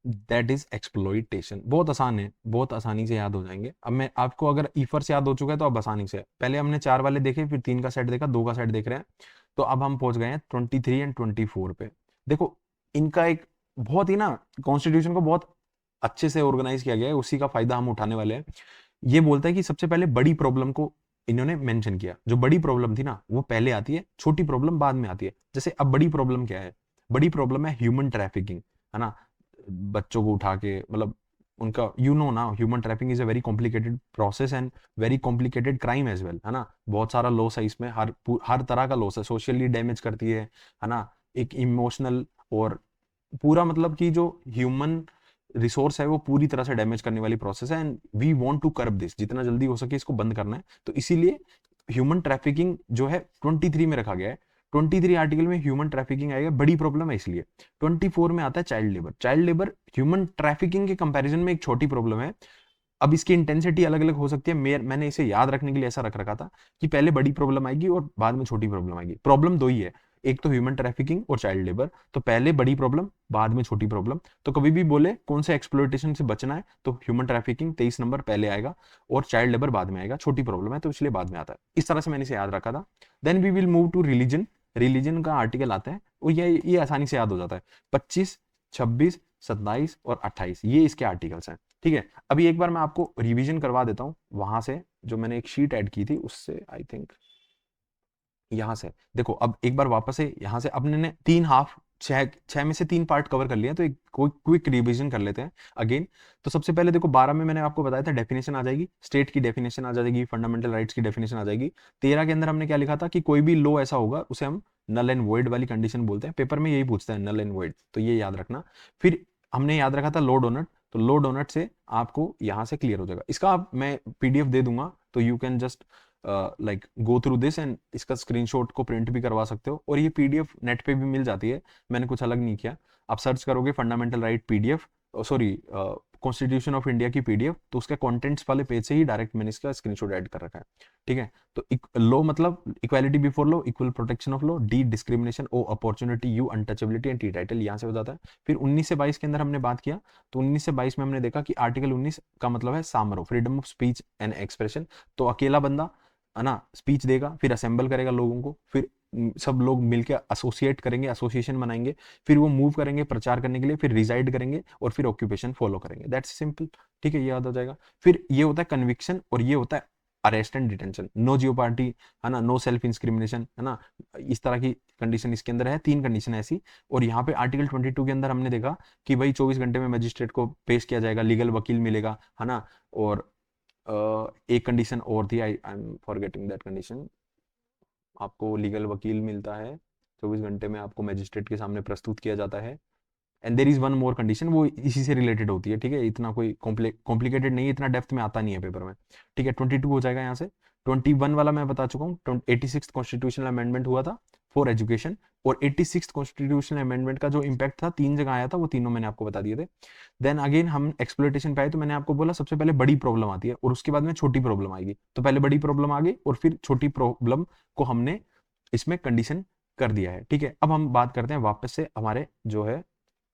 दैट इज एक्सप्लॉइटेशन। बहुत आसान है, बहुत आसानी से याद हो जाएंगे। अब मैं आपको, अगर ईफर से याद हो चुका है तो अब आसानी से, पहले हमने 4 वाले देखे, फिर 3 का सेट देखा, 2 का सेट देख रहे हैं, तो अब हम पहुंच गए हैं 23 एंड 24 पे। देखो, इनका एक बहुत ही ना, कॉन्स्टिट्यूशन को बहुत अच्छे से ऑर्गेनाइज किया गया है, उसी का फायदा हम उठाने वाले हैं। ये बोलता है कि सबसे पहले बड़ी प्रॉब्लम को इन्होंने मेंशन किया, जो बड़ी प्रॉब्लम थी ना वो पहले आती है, छोटी प्रॉब्लम बाद में आती है। जैसे अब बड़ी प्रॉब्लम क्या है, बड़ी प्रॉब्लम है ह्यूमन ट्रैफिकिंग, है ना, बच्चों को उठा के, मतलब उनका, यू नो ना, human trafficking is a very complicated process and very complicated crime as well, है ना। बहुत सारा लॉस है इसमें, हर तरह का लॉस है, सोशली डैमेज करती है ना, एक इमोशनल, और पूरा मतलब कि जो ह्यूमन रिसोर्स है वो पूरी तरह से डैमेज करने वाली प्रोसेस है, and we want to curb this, जितना जल्दी हो सके इसको बंद करना है। तो इसीलिए ह्यूमन ट्रैफिकिंग जो है 23 में रखा गया है। 23 आर्टिकल में ह्यूमन ट्रैफिकिंग आएगा, बड़ी प्रॉब्लम है इसलिए। 24 में आता है child labour. Child labour human trafficking के कंपैरिजन में एक छोटी प्रॉब्लम है। अब इसकी इंटेंसिटी अलग अलग हो सकती है, मैंने इसे याद रखने के लिए ऐसा रख रखा था कि पहले बड़ी प्रॉब्लम आएगी और बाद में छोटी प्रॉब्लम आएगी। प्रॉब्लम 2 ही है, एक तो ह्यूमन ट्रैफिकिंग और चाइल्ड लेबर, तो पहले बड़ी प्रॉब्लम बाद में छोटी प्रॉब्लम। तो कभी भी बोले कौन से एक्सप्लॉइटेशन से बचना है तो ह्यूमन ट्रैफिकिंग 23 नंबर पहले आएगा और चाइल्ड लेबर बाद में आएगा, छोटी प्रॉब्लम है तो इसलिए बाद में आता है। इस तरह से मैंने इसे याद रखा था। Then we will move to religion. Religion का आर्टिकल आता है और ये आसानी से याद हो जाता है, 25, 26, 27 और 28, ये इसके आर्टिकल्स हैं, ठीक है। अभी एक बार मैं आपको रिवीजन करवा देता हूं, वहां से जो मैंने एक शीट ऐड की थी उससे, आई थिंक यहां से देखो। अब एक बार वापस से यहां से अपने ने 3 हाफ, 6 में से 3 पार्ट कवर कर लिया, तो एक क्विक रिवीजन कर लेते हैं अगेन। तो सबसे पहले देखो, 12 में मैंने आपको बताया था डेफिनेशन आ जाएगी, स्टेट की डेफिनेशन आ जाएगी, फंडामेंटल राइट्स की डेफिनेशन आ जाएगी। 13 के अंदर हमने क्या लिखा था कि कोई भी लॉ ऐसा होगा उसे हम नल एंड वॉइड वाली कंडीशन बोलते हैं, पेपर में यही पूछता है, नल एंड वॉइड, तो ये याद रखना। फिर हमने याद रखा था लॉ डोनट, तो लॉ डोनट से आपको यहां से क्लियर हो जाएगा। इसका मैं पीडीएफ दे दूंगा, तो you can just like go through this and इसका स्क्रीनशॉट को प्रिंट भी करवा सकते हो, और ये पीडीएफ नेट पे भी मिल जाती है, मैंने कुछ अलग नहीं किया। आप सर्च करोगे fundamental right PDF, sorry constitution of India की पीडीएफ, तो उसके कंटेंट्स वाले पेज से ही डायरेक्ट मैंने इसका स्क्रीनशॉट ऐड कर रखा है, ठीक है। तो लॉ मतलब equality before law, equal protection of law, D discrimination, O opportunity, U untouchability and T title, यहाँ से हो जाता है। फिर 19 से 22 के अंदर हमने बात किया, तो 19 से 22 में हमने देखा कि आर्टिकल 19 का मतलब है सामरो, freedom of speech and expression. तो अकेला बंदा है ना स्पीच देगा, फिर असेंबल करेगा लोगों को, फिर सब लोग मिलकर एसोसिएट करेंगे, एसोसिएशन बनाएंगे, फिर वो मूव करेंगे प्रचार करने के लिए, फिर रिजाइड करेंगे और फिर ऑक्यूपेशन फॉलो करेंगे। दैट्स सिंपल, ठीक है, ये याद हो जाएगा। फिर ये होता है कन्विक्शन और ये होता है arrest and detention. No jeopardy, है ना, नो सेल्फ इंस्क्रिमिनेशन, है ना, इस तरह की कंडीशन इसके अंदर है, 3 कंडीशन ऐसी। और यहाँ पे आर्टिकल 22 के अंदर हमने देखा कि भाई 24 घंटे में मजिस्ट्रेट को पेश किया जाएगा, लीगल वकील मिलेगा, है ना। और एक कंडीशन और थी, I am forgetting that condition, आपको लीगल वकील मिलता है, 24 घंटे में आपको मजिस्ट्रेट के सामने प्रस्तुत किया जाता है। And there is one more condition, वो इसी से रिलेटेड होती है, ठीक है, इतना कोई कॉम्प्लिकेटेड नहीं है, इतना डेप्थ में आता नहीं है पेपर में, ठीक है। 22 हो जाएगा यहाँ से। 21 वाला मैं बता चुका हूँ, 86 कॉन्स्टिट्यूशनल अमेंडमेंट हुआ था फॉर एजुकेशन, और 86 कॉन्स्टिट्यूशनल अमेंडमेंट का जो इंपैक्ट था 3 जगह आया था, वो तीनों मैंने आपको बता दिए थे। देन अगेन हम एक्सप्लोइटेशन पे आए, तो मैंने आपको बोला सबसे पहले बड़ी प्रॉब्लम आती है और उसके बाद में छोटी प्रॉब्लम आएगी। तो पहले बड़ी प्रॉब्लम आ गई और फिर छोटी प्रॉब्लम को हमने इसमें कंडीशन कर दिया है, ठीक है। अब हम बात करते हैं वापस से हमारे जो है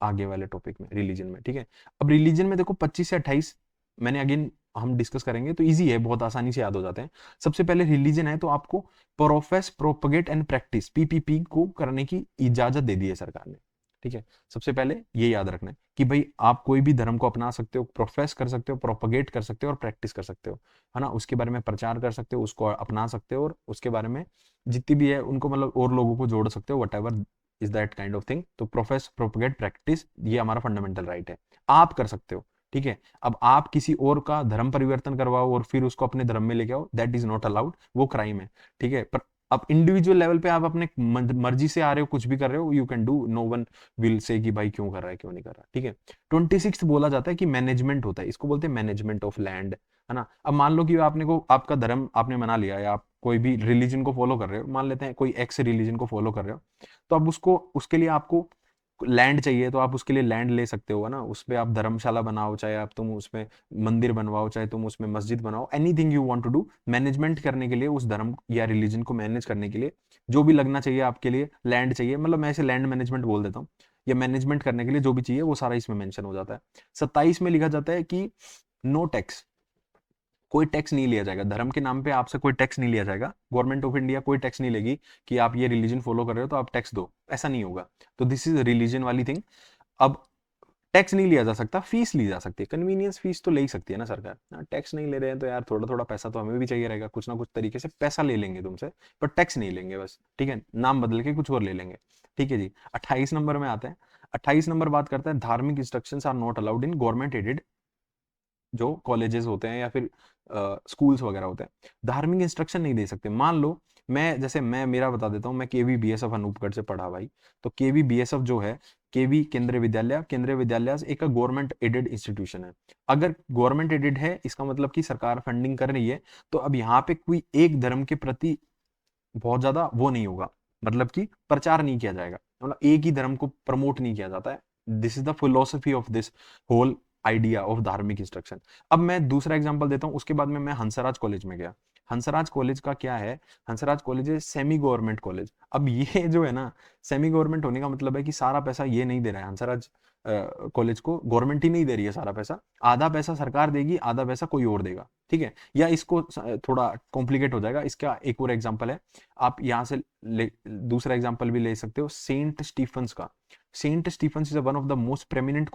आगे वाले टॉपिक में, रिलीजन में, ठीक है। अब रिलीजन में देखो 25 से 28 मैंने अगेन हम डिस्कस करेंगे, तो इजी है, बहुत आसानी से याद हो जाते हैं। सबसे पहले रिलीजन है तो आपको profess, propagate and practice, PPP को करने की इजाजत दे दी है सरकार ने, ठीक है। सबसे पहले ये याद रखना है कि भाई आप कोई भी धर्म को अपना सकते हो, प्रोफेस कर सकते हो, प्रोपगेट कर सकते हो और प्रैक्टिस कर सकते हो, है ना, उसके बारे में प्रचार कर सकते हो, उसको अपना सकते हो और उसके बारे में जितनी भी है उनको मतलब और लोगों को जोड़ सकते हो, what ever is that kind of thing. तो प्रोफेस, प्रोपगेट, प्रैक्टिस, ये हमारा फंडामेंटल राइट है, आप कर सकते हो, ठीक है। अब आप किसी और का धर्म परिवर्तन करवाओ और फिर उसको अपने धर्म में लेके आओ, दैट इज नॉट अलाउड, वो क्राइम है, ठीक है। पर अब इंडिविजुअल लेवल पे आप अपने मर्जी से आ रहे हो, कुछ भी कर रहे हो, you can do, no one will say कि भाई क्यों कर रहा है क्यों नहीं कर रहा, ठीक है। 26 बोला जाता है कि मैनेजमेंट होता है, इसको बोलते हैं मैनेजमेंट ऑफ लैंड, है ना। अब मान लो कि आपने को आपका धर्म आपने मना लिया, या आप कोई भी रिलीजन को फॉलो कर रहे हो, मान लेते हैं कोई एक्स रिलीजन को फॉलो कर रहे हो, तो अब उसको उसके लिए आपको लैंड चाहिए, तो आप उसके लिए लैंड ले सकते हो, है ना। उस पे आप धर्मशाला बनाओ, चाहे आप तुम उसमें मंदिर बनवाओ, चाहे तुम उसमें मस्जिद बनाओ, anything you want to do, management करने के लिए, उस धर्म या रिलीजन को मैनेज करने के लिए जो भी लगना चाहिए आपके लिए, लैंड चाहिए, मतलब मैं इसे लैंड मैनेजमेंट बोल देता हूँ, या मैनेजमेंट करने के लिए जो भी चाहिए वो सारा इसमें मेंशन हो जाता है। 27 में लिखा जाता है कि नो टैक्स, कोई टैक्स नहीं लिया जाएगा, धर्म के नाम पे आपसे कोई टैक्स नहीं लिया जाएगा, गवर्नमेंट ऑफ इंडिया कोई टैक्स नहीं लेगी कि आप ये रिलीजन फॉलो कर रहे हो तो आप टैक्स दो, ऐसा नहीं होगा। तो दिस इज रिलीजन वाली थिंग। अब टैक्स नहीं लिया जा सकता, फीस ली जा सकती है, कन्वीनियंस फीस तो ले ही सकती है ना सरकार, टैक्स नहीं ले रहे हैं तो यार थोड़ा थोड़ा पैसा तो हमें भी चाहिए रहेगा, कुछ ना कुछ तरीके से पैसा ले लेंगे तुमसे, पर टैक्स नहीं लेंगे बस, ठीक है, नाम बदल के कुछ और ले लेंगे, ठीक है जी। 28 नंबर में आते हैं। 28 नंबर बात करता है धार्मिक instructions are not allowed in government aided जो कॉलेजेस होते हैं या फिर स्कूल्स वगैरह होते हैं, धार्मिक इंस्ट्रक्शन नहीं दे सकते। मान लो मैं, जैसे मैं मेरा बता देता हूँ, मैं केवी बीएसएफ अनूपगढ़ से पढ़ा भाई, तो केवी बीएसएफ जो है, केवी केंद्रीय विद्यालय, केंद्रीय विद्यालय एक गवर्नमेंट एडेड इंस्टीट्यूशन है। अगर गवर्नमेंट एडेड है इसका मतलब कि सरकार फंडिंग कर रही है, तो अब यहाँ पे कोई एक धर्म के प्रति बहुत ज्यादा वो नहीं होगा, मतलब कि प्रचार नहीं किया जाएगा, मतलब एक ही धर्म को प्रमोट नहीं किया जाता है। This is the philosophy of this whole idea of धार्मिक इंस्ट्रक्शन। अब मैं दूसरा एग्जांपल देता हूं, उसके बाद में मैं हंसराज कॉलेज में गया। हंसराज कॉलेज का क्या है, हंसराज कॉलेज है सेमी गवर्नमेंट कॉलेज। अब ये जो है ना, सेमी गवर्नमेंट होने का मतलब है कि सारा पैसा ये नहीं दे रहा है हंसराज कॉलेज को, गवर्नमेंट ही नहीं दे रही है सारा पैसा, आधा पैसा सरकार देगी, आधा पैसा कोई और देगा, ठीक है। या इसको थोड़ा कॉम्प्लिकेट हो जाएगा, इसका एक और एग्जांपल है, आप यहाँ से दूसरा एग्जांपल भी ले सकते हो सेंट स्टीफन्स का। Saint Stephen's is one of the most prominent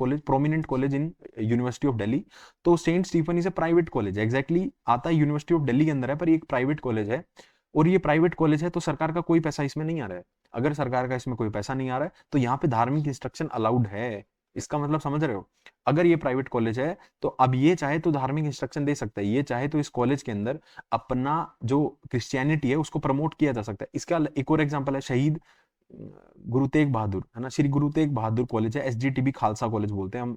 college in university of Delhi. तो Saint Stephen is a private college, exactly आता है यूनिवर्सिटी ऑफ दिल्ली के अंदर है, पर ये एक प्राइवेट कॉलेज है, और ये प्राइवेट कॉलेज है तो सरकार का कोई पैसा इसमें नहीं आ रहा है। अगर सरकार का इसमें कोई पैसा नहीं आ रहा है तो यहाँ पे धार्मिक इंस्ट्रक्शन अलाउड है, इसका मतलब समझ रहे हो। अगर ये प्राइवेट कॉलेज है तो अब ये चाहे तो धार्मिक इंस्ट्रक्शन दे सकता है, ये चाहे तो इस कॉलेज के अंदर अपना जो क्रिश्चियनिटी है उसको प्रमोट किया जा सकता है। इसका एक और एग्जांपल है शहीद गुरु तेग बहादुर, है ना, श्री गुरु तेग बहादुर कॉलेज है, एसजीटीबी खालसा कॉलेज बोलते हैं हम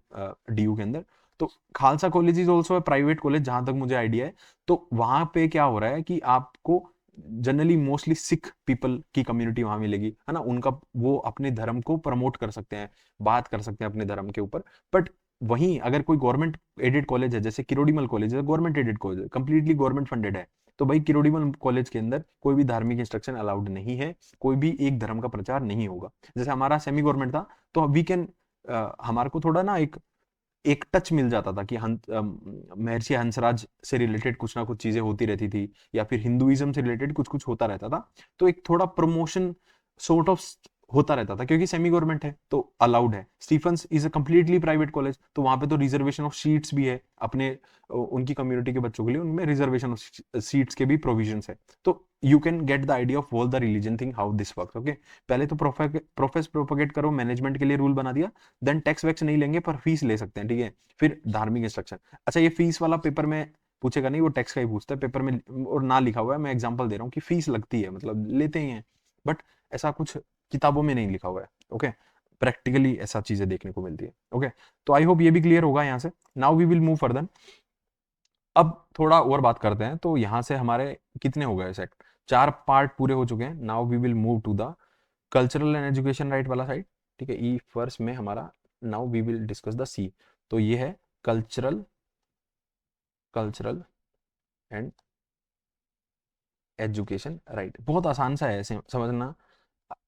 डीयू के अंदर। तो Khalsa college is also private college जहां तक मुझे आइडिया है। तो वहां पे क्या हो रहा है कि आपको जनरली मोस्टली सिख पीपल की कम्युनिटी वहां मिलेगी, है ना, उनका वो अपने धर्म को प्रमोट कर सकते हैं, बात कर सकते हैं अपने धर्म के ऊपर। बट वहीं अगर कोई गवर्नमेंट एडेड कॉलेज है, जैसे किरोड़ीमल कॉलेज है, गवर्नमेंट एडेड कॉलेज है, कंप्लीटली गवर्नमेंट फंडेड है, तो भाई किरोड़ीमल कॉलेज के अंदर कोई भी धार्मिक इंस्ट्रक्शन अलाउड नहीं है, कोई भी एक धर्म का प्रचार नहीं होगा। जैसे हमारा सेमी गवर्नमेंट था, तो वी कैन हमारे को थोड़ा ना एक एक टच मिल जाता था कि महर्षि हंसराज से रिलेटेड कुछ ना कुछ चीजें होती रहती थी, या फिर हिंदुइज्म से रिलेटेड कुछ कुछ होता रहता था, तो एक थोड़ा प्रमोशन सॉर्ट ऑफ होता रहता था, क्योंकि सेमी गवर्नमेंट है तो अलाउड है। Stephen's is a completely private college, तो वहां पे तो रिजर्वेशन ऑफ सीट्स भी है अपने उनकी कम्युनिटी के बच्चों के लिए, उनमें रिजर्वेशन ऑफ सीट्स के भी प्रोविजंस है। तो you can get the idea of all the religion thing how this works. Okay, पहले तो प्रोफेस प्रोपोगेट करो, मैनेजमेंट के लिए रूल बना दिया, देन टैक्स वैक्स नहीं लेंगे पर फीस ले सकते हैं, ठीक है। फिर धार्मिक इंस्ट्रक्शन, अच्छा ये फीस वाला पेपर में पूछेगा नहीं, वो टैक्स का ही पूछता है पेपर में, और ना लिखा हुआ है, मैं एग्जांपल दे रहा हूँ कि फीस लगती है, मतलब लेते ही हैं, बट ऐसा कुछ किताबों में नहीं लिखा हुआ है। ओके, प्रैक्टिकली ऐसा चीजें देखने को मिलती है। ओके, तो आई होप ये भी क्लियर होगा यहाँ से। Now we will move further. अब थोड़ा और बात करते हैं, तो यहाँ से हमारे कितने हो गए सेट, 4 पार्ट पूरे हो चुके हैं। Now we will move to the cultural and education right वाला साइड, ठीक है। ई फर्स्ट में हमारा now we will discuss the C, तो ये है कल्चरल एंड एजुकेशन राइट। बहुत आसान सा है, ऐसे समझना,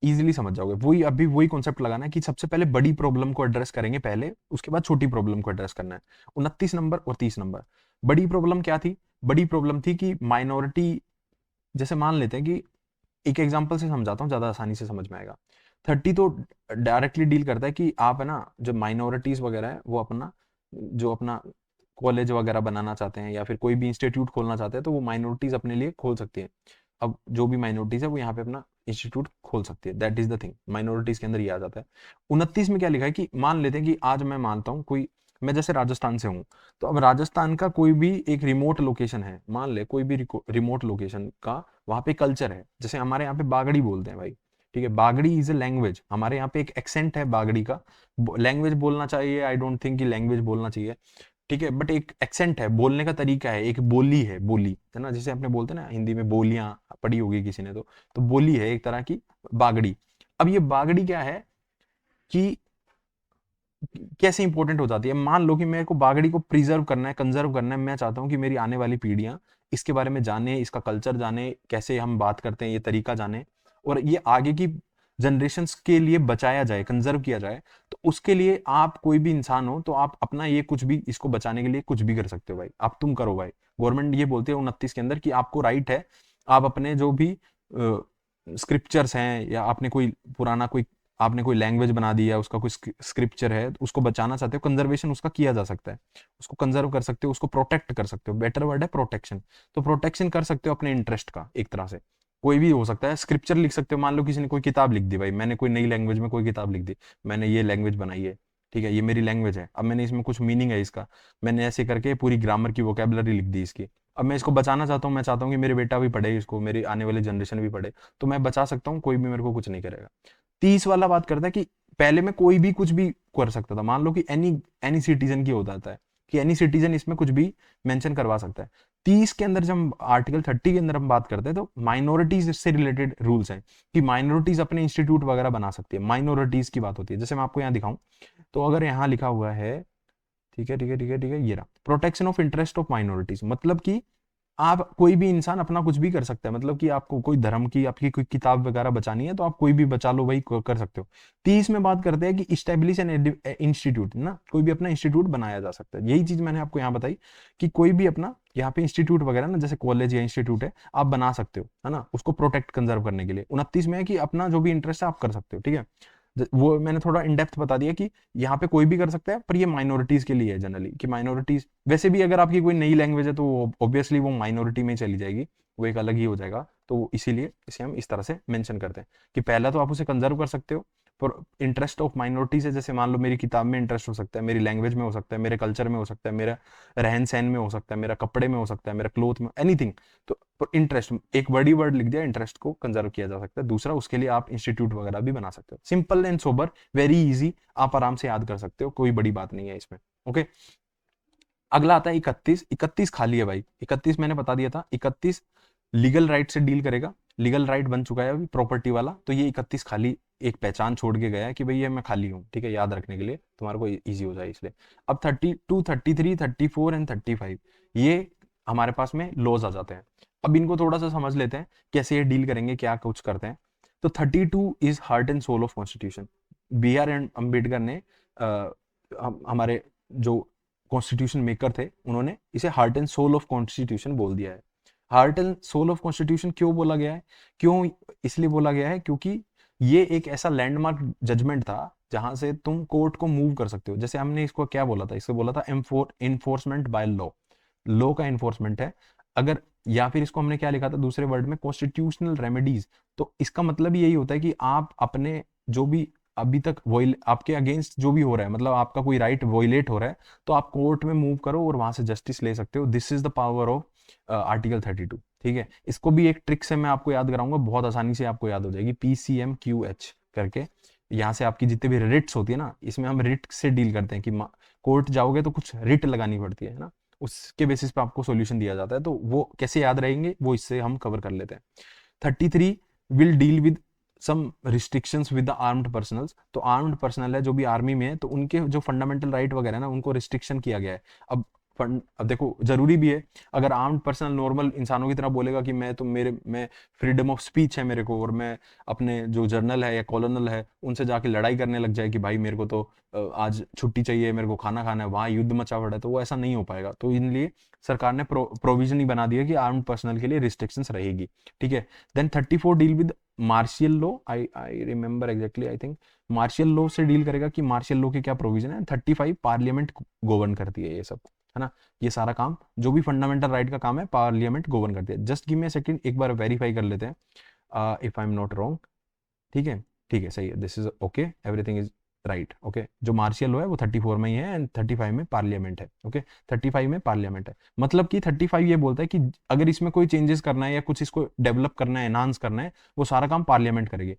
इजीली समझ जाओगे। वही अभी वही कॉन्सेप्ट लगाना है कि सबसे पहले बड़ी प्रॉब्लम को एड्रेस करेंगे पहले, उसके बाद छोटी प्रॉब्लम को एड्रेस करना है। 29 नंबर और 30 नंबर, बड़ी प्रॉब्लम क्या थी? बड़ी प्रॉब्लम थी कि माइनॉरिटी, जैसे मान लेते हैं कि एक एग्जांपल से समझाता हूँ, ज्यादा आसानी से समझ में आएगा। 30 तो डायरेक्टली डील करता है कि आप है ना, जो माइनॉरिटीज वगैरह है वो अपना कॉलेज वगैरह बनाना चाहते हैं या फिर कोई भी इंस्टीट्यूट खोलना चाहते हैं, तो वो माइनॉरिटीज अपने लिए खोल सकती है। अब जो भी माइनॉरिटीज है वो यहाँ पे अपना इंस्टीट्यूट खोल सकती है, that is the thing, minorities के अंदर ये आ जाता है। 29 में क्या लिखा है कि मान लेते हैं कि आज मैं मानता हूँ कोई, मैं जैसे राजस्थान से हूँ, तो अब राजस्थान का कोई भी एक रिमोट लोकेशन है, मान ले कोई भी रिमोट लोकेशन का वहां पे कल्चर है, जैसे हमारे यहाँ पे बागड़ी बोलते हैं भाई, ठीक है। बागड़ी इज ए लैंग्वेज, हमारे यहाँ पे एक एक्सेंट है बागड़ी का, लैंग्वेज बोलना चाहिए, आई डोंट थिंक कि लैंग्वेज बोलना चाहिए, ठीक है, बट एक एक्सेंट है, बोलने का तरीका है, एक बोली है, बोली है ना, जैसे अपने बोलते हैं ना हिंदी में, बोलियां पढ़ी होगी किसी ने तो बोली है एक तरह की बागड़ी। अब ये बागड़ी क्या है कि कैसे इंपॉर्टेंट हो जाती है, मान लो कि मेरे को बागड़ी को प्रिजर्व करना है, कंजर्व करना है, मैं चाहता हूं कि मेरी आने वाली पीढ़ियां इसके बारे में जाने, इसका कल्चर जाने, कैसे हम बात करते हैं ये तरीका जाने, और ये आगे की जनरेशन्स के लिए बचाया जाए, कंजर्व किया जाए। तो उसके लिए आप कोई भी इंसान हो तो आप अपना ये कुछ भी, इसको बचाने के लिए कुछ भी कर सकते हो भाई, आप तुम करो भाई। गवर्नमेंट ये बोलते हैं 29 के अंदर कि आपको राइट है, आप अपने जो भी स्क्रिप्चर्स हैं, या आपने कोई पुराना कोई, आपने कोई लैंग्वेज बना दी है, उसका कोई स्क्रिप्चर है, तो उसको बचाना चाहते हो, कंजर्वेशन उसका किया जा सकता है, उसको कंजर्व कर सकते हो, उसको प्रोटेक्ट कर सकते हो, बेटर वर्ड है प्रोटेक्शन। तो प्रोटेक्शन कर सकते हो अपने इंटरेस्ट का, एक तरह से कोई भी हो सकता है, स्क्रिप्चर लिख सकते हो, मान लो किसी ने कोई किताब लिख दी भाई, मैंने कोई नई लैंग्वेज में कोई किताब लिख दी, मैंने ये लैंग्वेज बनाई है, ठीक है, ये मेरी लैंग्वेज है, अब मैंने इसमें कुछ मीनिंग है इसका, मैंने ऐसे करके पूरी ग्रामर की वोकेबलरी लिख दी इसकी, अब मैं इसको बचाना चाहता हूँ, मैं चाहता हूँ कि मेरे बेटा भी पढ़े इसको, मेरी आने वाली जनरेशन भी पढ़े, तो मैं बचा सकता हूँ, कोई भी मेरे को कुछ नहीं करेगा। 30 वाला बात करता है कि पहले में कोई भी कुछ भी कर सकता था, मान लो कि एनी एनी सिटीजन की हो जाता है कि एनी सिटीजन इसमें कुछ भी मेंशन करवा सकता है। 30 के अंदर जब आर्टिकल 30 के अंदर हम बात करते हैं, तो माइनॉरिटीज से रिलेटेड रूल्स हैं कि माइनॉरिटीज अपने इंस्टीट्यूट वगैरह बना सकती है, माइनॉरिटीज की बात होती है। जैसे मैं आपको यहाँ दिखाऊं, तो अगर यहाँ लिखा हुआ है, ठीक है ठीक है ठीक है ठीक है, ये रहा protection of interest of minorities, मतलब कि आप कोई भी इंसान अपना कुछ भी कर सकता है, मतलब कि आपको कोई धर्म की, आपकी कोई किताब वगैरह बचानी है तो आप कोई भी बचा लो भाई, कर सकते हो। 30 में बात करते हैं कि इस्टेब्लिश एन इंस्टीट्यूट, ना कोई भी अपना इंस्टीट्यूट बनाया जा सकता है, यही चीज मैंने आपको यहाँ बताई कि कोई भी अपना यहाँ पे इंस्टीट्यूट वगैरह ना, जैसे कॉलेज या इंस्टीट्यूट है, आप बना सकते हो, है ना, उसको प्रोटेक्ट कंजर्व करने के लिए। 29 में है कि अपना जो भी इंटरेस्ट है आप कर सकते हो, ठीक है। वो मैंने थोड़ा इन डेप्थ बता दिया कि यहाँ पे कोई भी कर सकता है, पर ये माइनॉरिटीज के लिए है जनरली, कि माइनॉरिटीज वैसे भी अगर आपकी कोई नई लैंग्वेज है तो ऑब्वियसली वो माइनॉरिटी में चली जाएगी, वो एक अलग ही हो जाएगा, तो इसीलिए इसे हम इस तरह से मेंशन करते हैं कि पहला तो आप उसे कंजर्व कर सकते हो, पर इंटरेस्ट ऑफ माइनॉरिटीज है, जैसे मान लो मेरी किताब में इंटरेस्ट हो सकता है, मेरी लैंग्वेज में हो सकता है, मेरे कल्चर में हो सकता है, मेरा रहन सहन में हो सकता है, मेरा कपड़े में हो सकता है, मेरा क्लोथ में, एनीथिंग। तो इंटरेस्ट, एक बड़ी वर्ड लिख दिया, इंटरेस्ट को कंजर्व किया जा सकता है। दूसरा, उसके लिए आप इंस्टीट्यूट वगैरह भी बना सकते हो, simple and sober, very easy, आप आराम से याद कर सकते हो, कोई बड़ी बात नहीं है इसमें। ओके, अगला आता है 31। 31 खाली है भाई, 31 मैंने बता दिया था, 31 लीगल राइट से डील करेगा, लीगल राइट बन चुका है अभी प्रॉपर्टी वाला, तो ये 31 खाली एक पहचान छोड़ के गया है कि भाई ये मैं खाली हूँ, ठीक है, याद रखने के लिए तुम्हारे को इजी हो जाए इसलिए। अब 32, 33, 34 एंड 35 ये हमारे पास में लॉज आ जाते हैं। अब इनको थोड़ा सा समझ लेते हैं कैसे ये डील करेंगे, क्या कुछ करते हैं। तो 32 is heart and soul of constitution. B R and Ambedkar ने हमारे जो कॉन्स्टिट्यूशन मेकर थे उन्होंने इसे heart and soul of constitution बोल दिया है। Heart and soul of constitution क्यों बोला गया है? क्यों इसलिए बोला गया है क्योंकि ये एक ऐसा लैंडमार्क जजमेंट था जहां से तुम कोर्ट को मूव कर सकते हो। जैसे हमने इसको क्या बोला था, इसको बोला था इन्फोर्समेंट बाय लॉ, लॉ का इन्फोर्समेंट है अगर, या फिर इसको हमने क्या लिखा था दूसरे वर्ड में, कॉन्स्टिट्यूशनल रेमेडीज। तो इसका मतलब यही होता है कि आप अपने जो भी अभी तक आपके अगेंस्ट जो भी हो रहा है, मतलब आपका कोई राइट वॉयलेट हो रहा है, तो आप कोर्ट में मूव करो और वहां से जस्टिस ले सकते हो। This is the power of article 32। ठीक है, इसको भी एक ट्रिक से मैं आपको याद कराऊंगा, बहुत आसानी से आपको याद हो जाएगी, PCMQH करके। यहाँ से आपकी जितने भी रिट्स होती है ना, इसमें हम रिट से डील करते हैं कि कोर्ट जाओगे तो कुछ रिट लगानी पड़ती है ना, उसके बेसिस पे आपको सॉल्यूशन दिया जाता है। तो वो कैसे याद रहेंगे वो इससे हम कवर कर लेते हैं। 33 will deal with some restrictions with the armed personnels. तो आर्म्ड पर्सनल है जो भी आर्मी में है, तो उनके जो फंडामेंटल राइट वगैरह ना, उनको रिस्ट्रिक्शन किया गया है। अब देखो जरूरी भी है, अगर आर्म्ड पर्सनल नॉर्मल इंसानों की तरह बोलेगा कि मैं फ्रीडम ऑफ स्पीच है मेरे को, और मैं अपने जो जर्नल है या कॉलोनल है उनसे जाके लड़ाई करने लग जाए कि भाई मेरे को तो आज छुट्टी चाहिए, मेरे को खाना खाना है, वहां युद्ध मचा पड़ा है, तो वो ऐसा नहीं हो पाएगा। तो इसलिए सरकार ने प्रोविजन ही बना दिया कि आर्म्ड पर्सनल के लिए रिस्ट्रिक्शंस रहेगी। ठीक है, then 34 deal with martial law. I remember exactly, I think martial law से डील करेगा कि मार्शियल लॉ के क्या प्रोविजन है। 35 पार्लियामेंट गवर्न करती है ये सब, है ना, ये सारा काम जो भी फंडामेंटल राइट का काम है पार्लियामेंट गवर्न करती है। Just give me a second, एक बार वेरीफाई कर लेते हैं if I am not wrong. ठीक है, ठीक है, सही है, this is okay, everything is right. Okay, जो मार्शियल लॉ है वो 34 में ही है एंड 35 में पार्लियामेंट है। ओके, 35 में पार्लियामेंट है, मतलब कि 35 ये बोलता है कि अगर इसमें कोई चेंजेस करना है या कुछ इसको डेवलप करना है, एनहांस करना है, वो सारा काम पार्लियामेंट करेगी।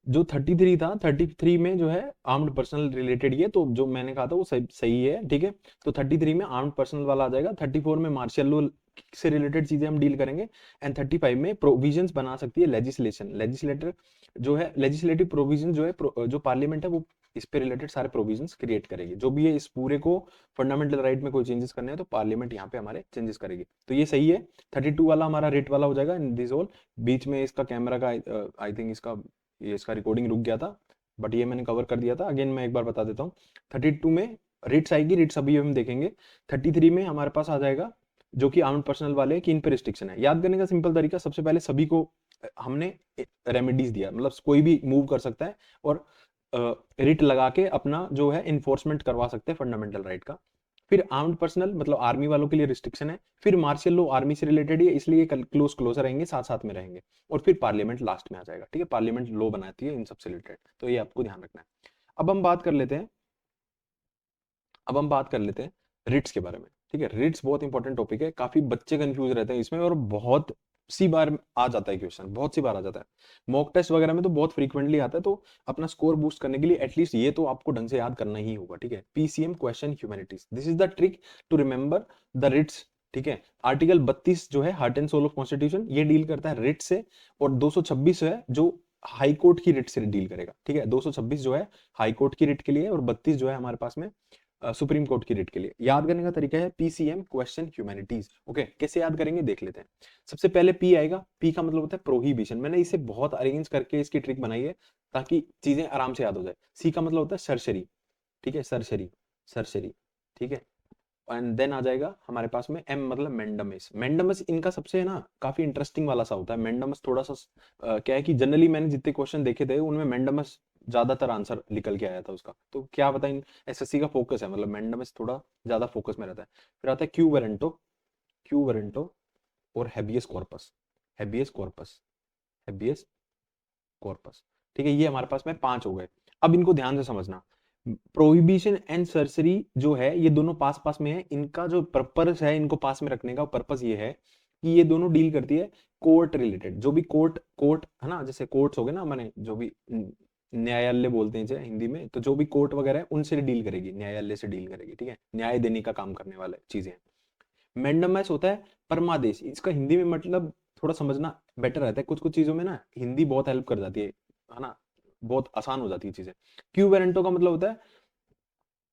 जो 33 था, 33 में जो है आर्म्ड पर्सनल रिलेटेड, ये तो जो मैंने कहा था वो सही सही है। ठीक है, तो 33 में आर्म्ड पर्सनल वाला आ जाएगा, 34 में मार्शियल लॉ से रिलेटेड चीजें हम डील करेंगे, एंड 35 में प्रोविजंस बना सकती है लेजिस्लेशन। लेजिस्लेटर जो है, लेजिस्लेटिव प्रोविजन जो है, जो पार्लियामेंट है वो इस पे रिलेटेड सारे प्रोविजंस क्रिएट करेगी। जो भी है इस पूरे को फंडामेंटल राइट में कोई चेंजेस करने हैं तो पार्लियामेंट यहाँ पे हमारे चेंजेस करेगी। तो ये सही है, 32 वाला हमारा रेट वाला हो जाएगा। इन दिस ऑल बीच में इसका कैमरा का आई थिंक इसका रिकॉर्डिंग रुक गया था, बट ये मैंने कवर कर दिया था। अगेन मैं एक बार बता देता हूँ, 32 में रिट्स आएगी, रिट्स अभी हम देखेंगे। 33 में हमारे पास आ जाएगा जो कि आर्म्ड पर्सनल वाले कि इन पे रिस्ट्रिक्शन है। याद करने का सिंपल तरीका, सबसे पहले सभी को हमने रेमेडीज दिया, मतलब कोई भी मूव कर सकता है और रिट लगा के अपना जो है इन्फोर्समेंट करवा सकते हैं फंडामेंटल राइट का। फिर आर्म्ड पर्सनल मतलब आर्मी वालों के लिए रिस्ट्रिक्शन है। फिर मार्शियल लॉ आर्मी से रिलेटेड है, इसलिए क्लोज रहेंगे, साथ साथ में रहेंगे। और फिर पार्लियामेंट लास्ट में आ जाएगा। ठीक है, पार्लियामेंट लॉ बनाती है इन सबसे रिलेटेड, तो ये आपको ध्यान रखना है। अब हम बात कर लेते हैं, रिट्स के बारे में। ठीक है, रिट्स बहुत इंपॉर्टेंट टॉपिक है, काफी बच्चे कंफ्यूज रहते हैं इसमें, और बहुत सी बार आ जाता है क्वेश्चन, बहुत सी बार आ जाता है। मॉक टेस्ट वगैरह में तो बहुत फ्रीक्वेंटली आता है, तो अपना स्कोर बूस्ट करने के लिए एटलीस्ट ये तो आपको ढंग से याद करना ही होगा। ठीक है, PCM question humanities, this is the trick to remember the writs. ठीक है, आर्टिकल 32 जो है heart and soul of constitution, ये डील करता है रिट से, और 226 है जो हाई कोर्ट की रिट से डील करेगा। ठीक है, 226 जो है हाई कोर्ट की रिट के लिए, और 32 जो है हमारे पास में सुप्रीम कोर्ट की रिट के लिए। याद करने का तरीका है PCM क्वेश्चन ह्यूमैनिटीज। ओके, कैसे याद करेंगे देख लेते हैं। सबसे पहले P आएगा, P का मतलब होता है प्रोहिबिशन। मैंने इसे बहुत अरेंज करके इसकी ट्रिक बनाई है ताकि चीजें आराम से याद हो जाए। C का मतलब होता है सरसरी। ठीक है, सरसरी, सरसरी। ठीक है, एंड देन आ जाएगा हमारे पास में M मतलब मैंडमस। मैंडमस इनका सबसे है ना काफी इंटरेस्टिंग वाला सा होता है। मैंडमस थोड़ा सा क्या है कि जनरली मैंने जितने क्वेश्चन देखे थे उनमें मैंडमस ज्यादातर आंसर निकल के आया था उसका, तो क्या पता इन SSC का फोकस है, मतलब मैंडमस थोड़ा ज्यादा फोकस में रहता है। फिर आता है क्यू वारंटो, क्यू वारंटो और habeas corpus, habeas corpus, habeas corpus. ठीक है, ये हमारे पास में 5 हो गए। अब इनको ध्यान से समझना, प्रोहिबिशन एंड सरसरी जो है ये दोनों पास पास में है। इनका जो पर्पस है इनको पास में रखने का पर्पस ये है कि ये दोनों डील करती है कोर्ट रिलेटेड। जो भी कोर्ट कोर्ट है ना, जैसे कोर्ट्स हो गए ना, मैंने जो भी न्यायालय बोलते हैं जो हिंदी में, तो जो भी कोर्ट वगैरह है उनसे डील करेगी, न्यायालय से डील करेगी। ठीक है, न्याय देने का काम करने वाले चीजें। मैंडमस होता है परमादेश, इसका हिंदी में मतलब थोड़ा समझना बेटर रहता है। कुछ कुछ चीजों में ना हिंदी बहुत हेल्प कर जाती है ना, बहुत आसान हो जाती है चीजें। क्यू वारंटो का मतलब होता है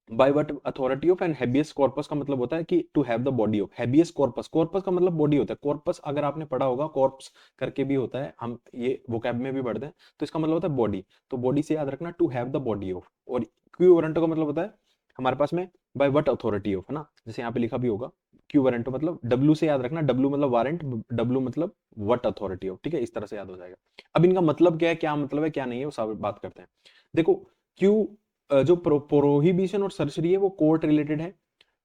by what authority of, and habeas corpus का मतलब होता है कि to have the body of. Habeas corpus, corpus का मतलब बॉडी होता है। कॉर्पस अगर आपने पढ़ा होगा, कॉर्प्स करके भी होता है, हम ये वोकैब में भी पढ़ते हैं, तो इसका मतलब होता है बॉडी। तो बॉडी से याद रखना to have the body of. और क्यू वारंटो का मतलब होता है हमारे पास में बाय व्हाट अथॉरिटी ऑफ, है ना, जैसे यहाँ पे लिखा भी होगा। क्यू वारंटो मतलब डब्ल्यू से याद रखना, डब्ल्यू मतलब वारंट, डब्ल्यू मतलब व्हाट अथॉरिटी ऑफ, ठीक है, इस तरह से याद हो जाएगा। अब इनका मतलब क्या है, क्या मतलब है, क्या नहीं है, वो सब बात करते हैं। देखो, क्यू जो प्रोहिबिशन और सर्जरी है वो कोर्ट रिलेटेड है।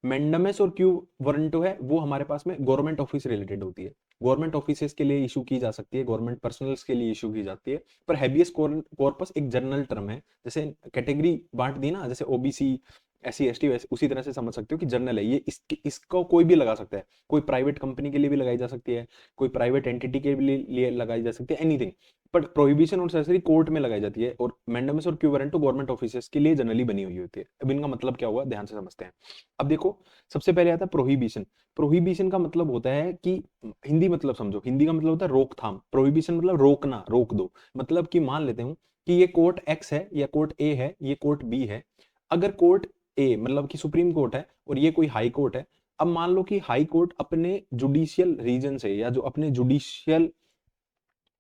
मैंडमस और क्यू वारंटो है वो हमारे पास में गवर्नमेंट ऑफिस रिलेटेड होती है। गवर्नमेंट ऑफिसेस के लिए इशू की जा सकती है, गवर्नमेंट पर्सनल्स के लिए इशू की जाती है। पर हैबियस कॉर्पस एक जनरल टर्म है, जैसे कैटेगरी बांट दी ना, जैसे ओबीसी, एससी एसटी, वैसे उसी तरह से समझ सकते हो कि जनरल है ये। इसको कोई भी लगा सकता है, कोई प्राइवेट कंपनी के लिए भी लगाई जा सकती है, कोई प्राइवेट एंटिटी के लिए लगाई जा सकती है, एनीथिंग। बट प्रोहिबिशन और सर्जरी कोर्ट में लगाई जाती है, और मैंडमस और क्यू वारंटो गवर्नमेंट ऑफिसेस के लिए जनरली बनी हुई होती है। अब इनका मतलब क्या हुआ, ध्यान से समझते हैं। अब देखो, सबसे पहले आता है प्रोहिबिशन। प्रोहिबिशन का मतलब होता है कि हिंदी मतलब समझो, हिंदी का मतलब होता है रोकथाम। प्रोहिबिशन मतलब रोकना, रोक दो। मतलब कि मान लेते हूं कि ये कोर्ट एक्स है, या कोर्ट ए है, ये कोर्ट बी है। अगर कोर्ट ए मतलब कि सुप्रीम कोर्ट है, और ये कोई हाई कोर्ट है। अब मान लो कि हाई कोर्ट अपने जुडिशियल रीजन से, या जो अपने जुडिशियल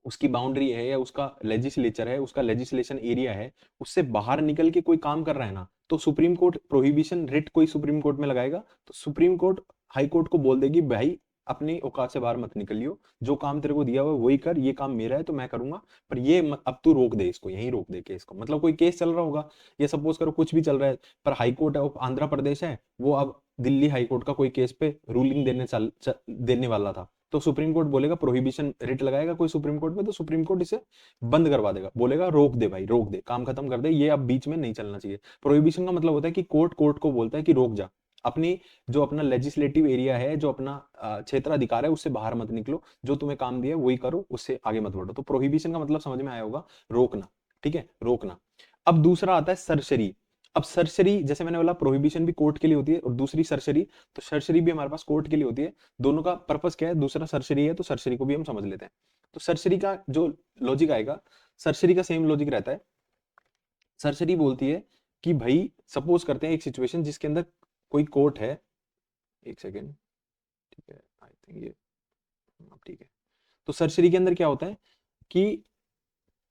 उसकी बाउंड्री है, या उसका लेजिस्लेचर है, उसका लेजिस्लेशन एरिया है, उससे बाहर निकल के कोई काम कर रहा है ना, तो सुप्रीम कोर्ट प्रोहिबिशन रिट कोई सुप्रीम कोर्ट में लगाएगा, तो सुप्रीम कोर्ट हाई कोर्ट को बोल देगी भाई अपनी औकात से बाहर मत निकलियो, जो काम तेरे को दिया हुआ है वही कर, ये काम मेरा है तो मैं करूंगा, पर ये अब तू रोक दे इसको, यहीं रोक दे केस को। मतलब कोई केस चल रहा होगा, या सपोज करो कुछ भी चल रहा है, पर हाई कोर्ट है, आंध्र प्रदेश है, वो अब दिल्ली हाई कोर्ट का कोई केस पे रूलिंग देने वाला था, तो सुप्रीम कोर्ट बोलेगा प्रोहिबिशन रिट लगाएगा कोई सुप्रीम कोर्ट में, तो सुप्रीम कोर्ट इसे बंद करवा देगा, बोलेगा रोक दे भाई, रोक दे, काम खत्म कर दे, ये अब बीच में नहीं चलना चाहिए। प्रोहिबिशन का मतलब होता है कि कोर्ट कोर्ट को बोलता है कि रोक जा, अपनी जो अपना लेजिस्लेटिव एरिया है, जो अपना क्षेत्राधिकार है, उससे बाहर मत निकलो, जो तुम्हें काम दिया है वही करो, उससे आगे मत बढ़ो। तो प्रोहिबिशन का मतलब समझ में आया होगा, रोकना, ठीक है, रोकना। अब दूसरा आता है सरसरी। अब सरसरी, जैसे मैंने बोला प्रोहिबिशन भी कोर्ट के लिए होती है, और दूसरी सरसरी, तो सरसरी भी हमारे पास कोर्ट के लिए होती है। दोनों का पर्पस क्या है, दूसरा सरसरी है, तो सरसरी को भी हम समझ लेते हैं। तो सरसरी का जो लॉजिक आएगा, सरसरी का सेम लॉजिक रहता है। सरसरी बोलती है कि भाई सपोज करते हैं एक सिचुएशन जिसके अंदर कोई कोर्ट है, एक सेकेंड, ठीक है, आई थिंक ये ठीक है। तो सरसरी के अंदर क्या होता है कि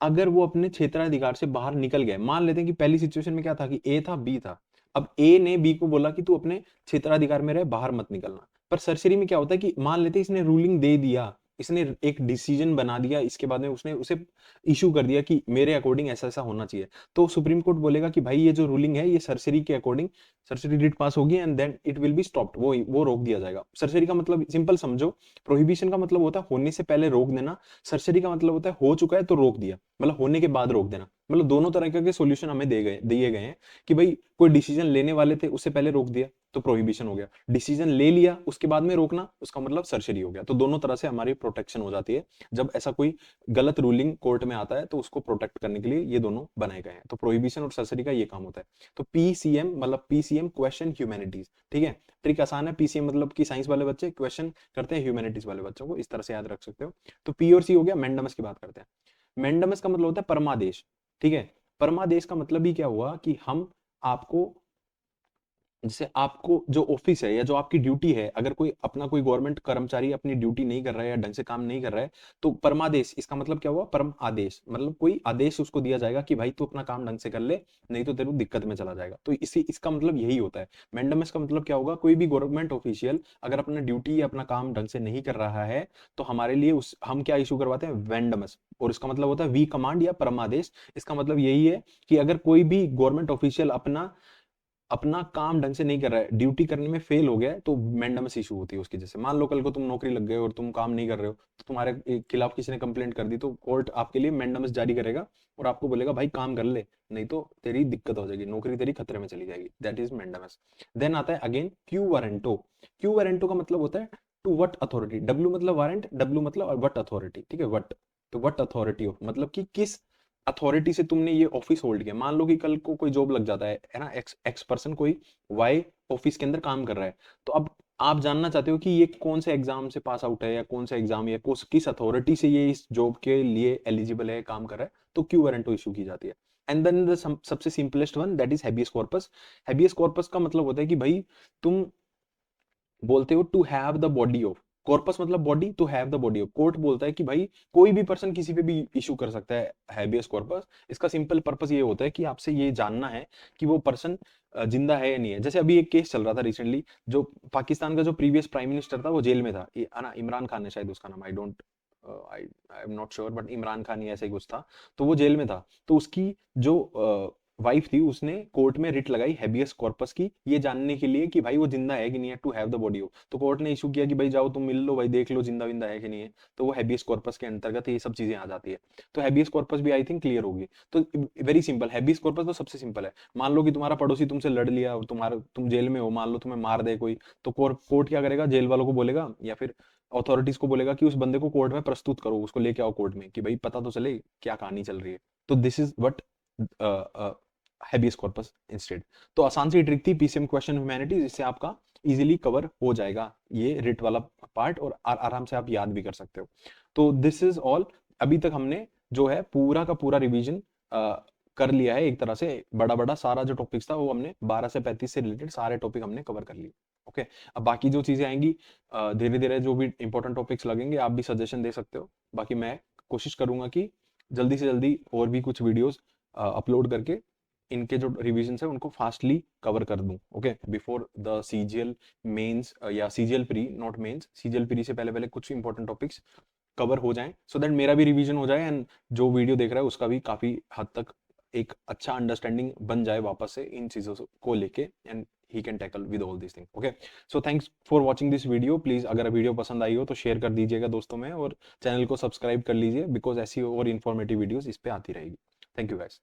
अगर वो अपने क्षेत्राधिकार से बाहर निकल गए, मान लेते हैं कि पहली सिचुएशन में क्या था कि ए था, बी था। अब ए ने बी को बोला कि तू अपने क्षेत्राधिकार में रहे, बाहर मत निकलना। पर सरसरी में क्या होता है कि मान लेते हैं इसने रूलिंग दे दिया, इसने एक डिसीजन बना दिया, इसके बाद में उसने उसे इशू कर दिया कि मेरे अकॉर्डिंग ऐसा ऐसा होना चाहिए, तो सुप्रीम कोर्ट बोलेगा कि भाई ये जो रूलिंग है ये सरसरी के अकॉर्डिंग, सरसरी रिट पास होगी, and then it will be stopped, वो रोक दिया जाएगा। सरसरी का मतलब सिंपल समझो, प्रोहिबिशन का मतलब होता है होने से पहले रोक देना, सरसरी का मतलब होता है हो चुका है तो रोक दिया, मतलब होने के बाद रोक देना। मतलब दोनों तरह के सॉल्यूशन हमें दिए गए हैं कि भाई कोई डिसीजन लेने वाले थे उससे पहले रोक दिया तो प्रोहिबिशन हो गया, डिसीजन ले लिया उसके बाद में रोकना, उसका मतलब सर्जरी हो गया। तो दोनों तरह से हमारी प्रोटेक्शन हो जाती है, जब ऐसा कोई गलत रूलिंग कोर्ट में आता है तो उसको प्रोटेक्ट करने के लिए ये दोनों बनाए गए हैं। तो प्रोहिबिशन और सर्जरी का ये काम होता है। तो पीसीएम मतलब पीसीएम क्वेश्चन ह्यूमैनिटीज, ठीक है, ट्रिक आसान है। पीसीएम मतलब कि साइंस वाले बच्चे क्वेश्चन करते हैं ह्यूमैनिटीज वाले बच्चों को, इस तरह से याद रख सकते हो। तो पी और सी हो गया। मैंडमस की बात करते हैं। मैंडमस का मतलब होता है परमादेश, ठीक है। परमादेश का मतलब ही क्या हुआ कि हम आपको, जैसे आपको जो ऑफिस है या जो आपकी ड्यूटी है, अगर कोई अपना कोई गवर्नमेंट कर्मचारी अपनी ड्यूटी नहीं कर रहा है या ढंग से काम नहीं कर रहा है, तो परमादेश, इसका मतलब क्या हुआ, परम आदेश, मतलब कोई आदेश उसको दिया जाएगा कि भाई तू अपना काम ढंग से कर ले, नहीं तो तेरे को दिक्कत में चला जाएगा। तो इसी इसका मतलब यही होता है। मैंडमस का मतलब क्या होगा, कोई भी गवर्नमेंट ऑफिशियल अगर अपना ड्यूटी या अपना काम ढंग से नहीं कर रहा है, तो हमारे लिए उस हम क्या इशू करवाते हैं, वेंडमस। और इसका मतलब होता है वी कमांड या परमादेश। इसका मतलब यही है कि अगर कोई भी गवर्नमेंट ऑफिशियल अपना अपना काम ढंग से नहीं कर रहा है, ड्यूटी करने में फेल हो गया है, तो मैंडमस इशू होती है उसकी। जैसे मान लो कल को तुम नौकरी लग गए और तुम काम नहीं कर रहे हो, तो तुम्हारे खिलाफ किसी ने कंप्लेंट कर दी, तो कोर्ट आपके लिए मैंडमस जारी करेगा और आपको बोलेगा भाई काम कर ले, नहीं तो तेरी दिक्कत हो जाएगी, नौकरी तेरी खतरे में चली जाएगी। That is mandamus. देन आता है again quo warranto. Q warranto का मतलब होता है टू वट अथॉरिटी। डब्ल्यू मतलब वारंट, डब्ल्यू मतलब वट अथॉरिटी, ठीक है, वट। तो वट अथॉरिटी ऑफ मतलब कि किस अथॉरिटी से तुमने ये ऑफिस होल्ड किया। मान लो कि कल को कोई जॉब लग जाता है ना, एक्स एक्स पर्सन कोई वाई ऑफिस के अंदर काम कर रहा है, तो अब आप जानना चाहते हो कि ये कौन से एग्जाम से पास आउट है, या कौन सा एग्जाम, या किस अथॉरिटी से ये इस जॉब के लिए एलिजिबल है, काम कर रहा है, तो क्यू वारंटो इशू की जाती है। एंड देन द सबसे simplest one, that is habeas corpus. Habeas corpus का मतलब होता है कि भाई तुम बोलते हो to have the body of, corpus मतलब body, to have the body of. Court बोलता है कि भाई कोई भी पर्सन किसी पे भी इशू कर सकता है हैबियस कॉर्पस। इसका सिंपल पर्पस ये होता है कि आपसे ये जानना है कि वो पर्सन जिंदा है या नहीं है। जैसे अभी एक केस चल रहा था रिसेंटली, जो पाकिस्तान का जो प्रीवियस प्राइम मिनिस्टर था वो जेल में था, ना इमरान खान है शायद उसका नाम, I don't I I am not sure, but Imran Khan ही ऐसा ही कुछ था। तो वो जेल में था, तो उसकी जो वाइफ थी उसने कोर्ट में रिट लगाई हैबियस कॉर्पस की, ये जानने के लिए कि भाई वो जिंदा है कि नहीं है, to have the body of. तो कोर्ट ने इशू किया कि भाई जाओ तुम मिल लो भाई, देख लो जिंदा विंदा है कि नहीं है। तो वो हैबियस कॉर्पस के अंतर्गत ये सब चीजें आ जाती है। तो हैबियस कॉर्पस भी आई थिंक क्लियर होगी। तो वेरी सिंपल, हैबियस कॉर्पस तो सबसे सिंपल है। मान लो कि तुम्हारा पड़ोसी तुमसे लड़ लिया और तुम जेल में हो, मान लो तुम्हें मार दे कोई, तो कोर्ट क्या करेगा, जेल वालों को बोलेगा या फिर अथॉरिटीज को बोलेगा कि उस बंदे को कोर्ट में प्रस्तुत करो, उसको लेके आओ कोर्ट में, कि भाई पता तो चले क्या कहानी चल रही है। तो this is what habeas corpus instead. तो आसान सी ट्रिक थी, पीसीएम क्वेश्चन ह्यूमैनिटीज, इससे आपका इजीली कवर हो जाएगा ये रिट वाला पार्ट, और आराम से आप याद भी कर सकते हो। तो दिस इज ऑल। अभी तक हमने जो है पूरा का पूरा रिवीजन कर लिया है एक तरह से। बड़ा बड़ा सारा जो टॉपिक्स था वो हमने 12 से 35 से रिलेटेड सारे टॉपिक हमने कवर कर लिए। ओके, अब बाकी जो चीजें आएंगी धीरे धीरे, जो भी इंपॉर्टेंट टॉपिक्स लगेंगे आप भी सजेशन दे सकते हो। बाकी मैं कोशिश करूंगा कि जल्दी से जल्दी और भी कुछ वीडियोस अपलोड करके इनके जो रिवीजन है उनको फास्टली कवर कर दूं। Okay, before the CGL mains, या CGL pre, not mains, CGL pre से पहले पहले कुछ इंपॉर्टेंट टॉपिक्स कवर हो जाएं, सो दैट मेरा भी रिवीजन हो जाए, एंड जो वीडियो देख रहा है उसका भी काफी हद तक एक अच्छा अंडरस्टैंडिंग बन जाए वापस से इन चीजों को लेके, and he can tackle with all this thing. Okay, so thanks for watching this video. Please अगर वीडियो पसंद आई हो तो शेयर कर दीजिएगा दोस्तों में, और चैनल को सब्सक्राइब कर लीजिए, बिकॉज ऐसी और इन्फॉर्मेटिव वीडियोस इस पे आती रहेगी। Thank you guys.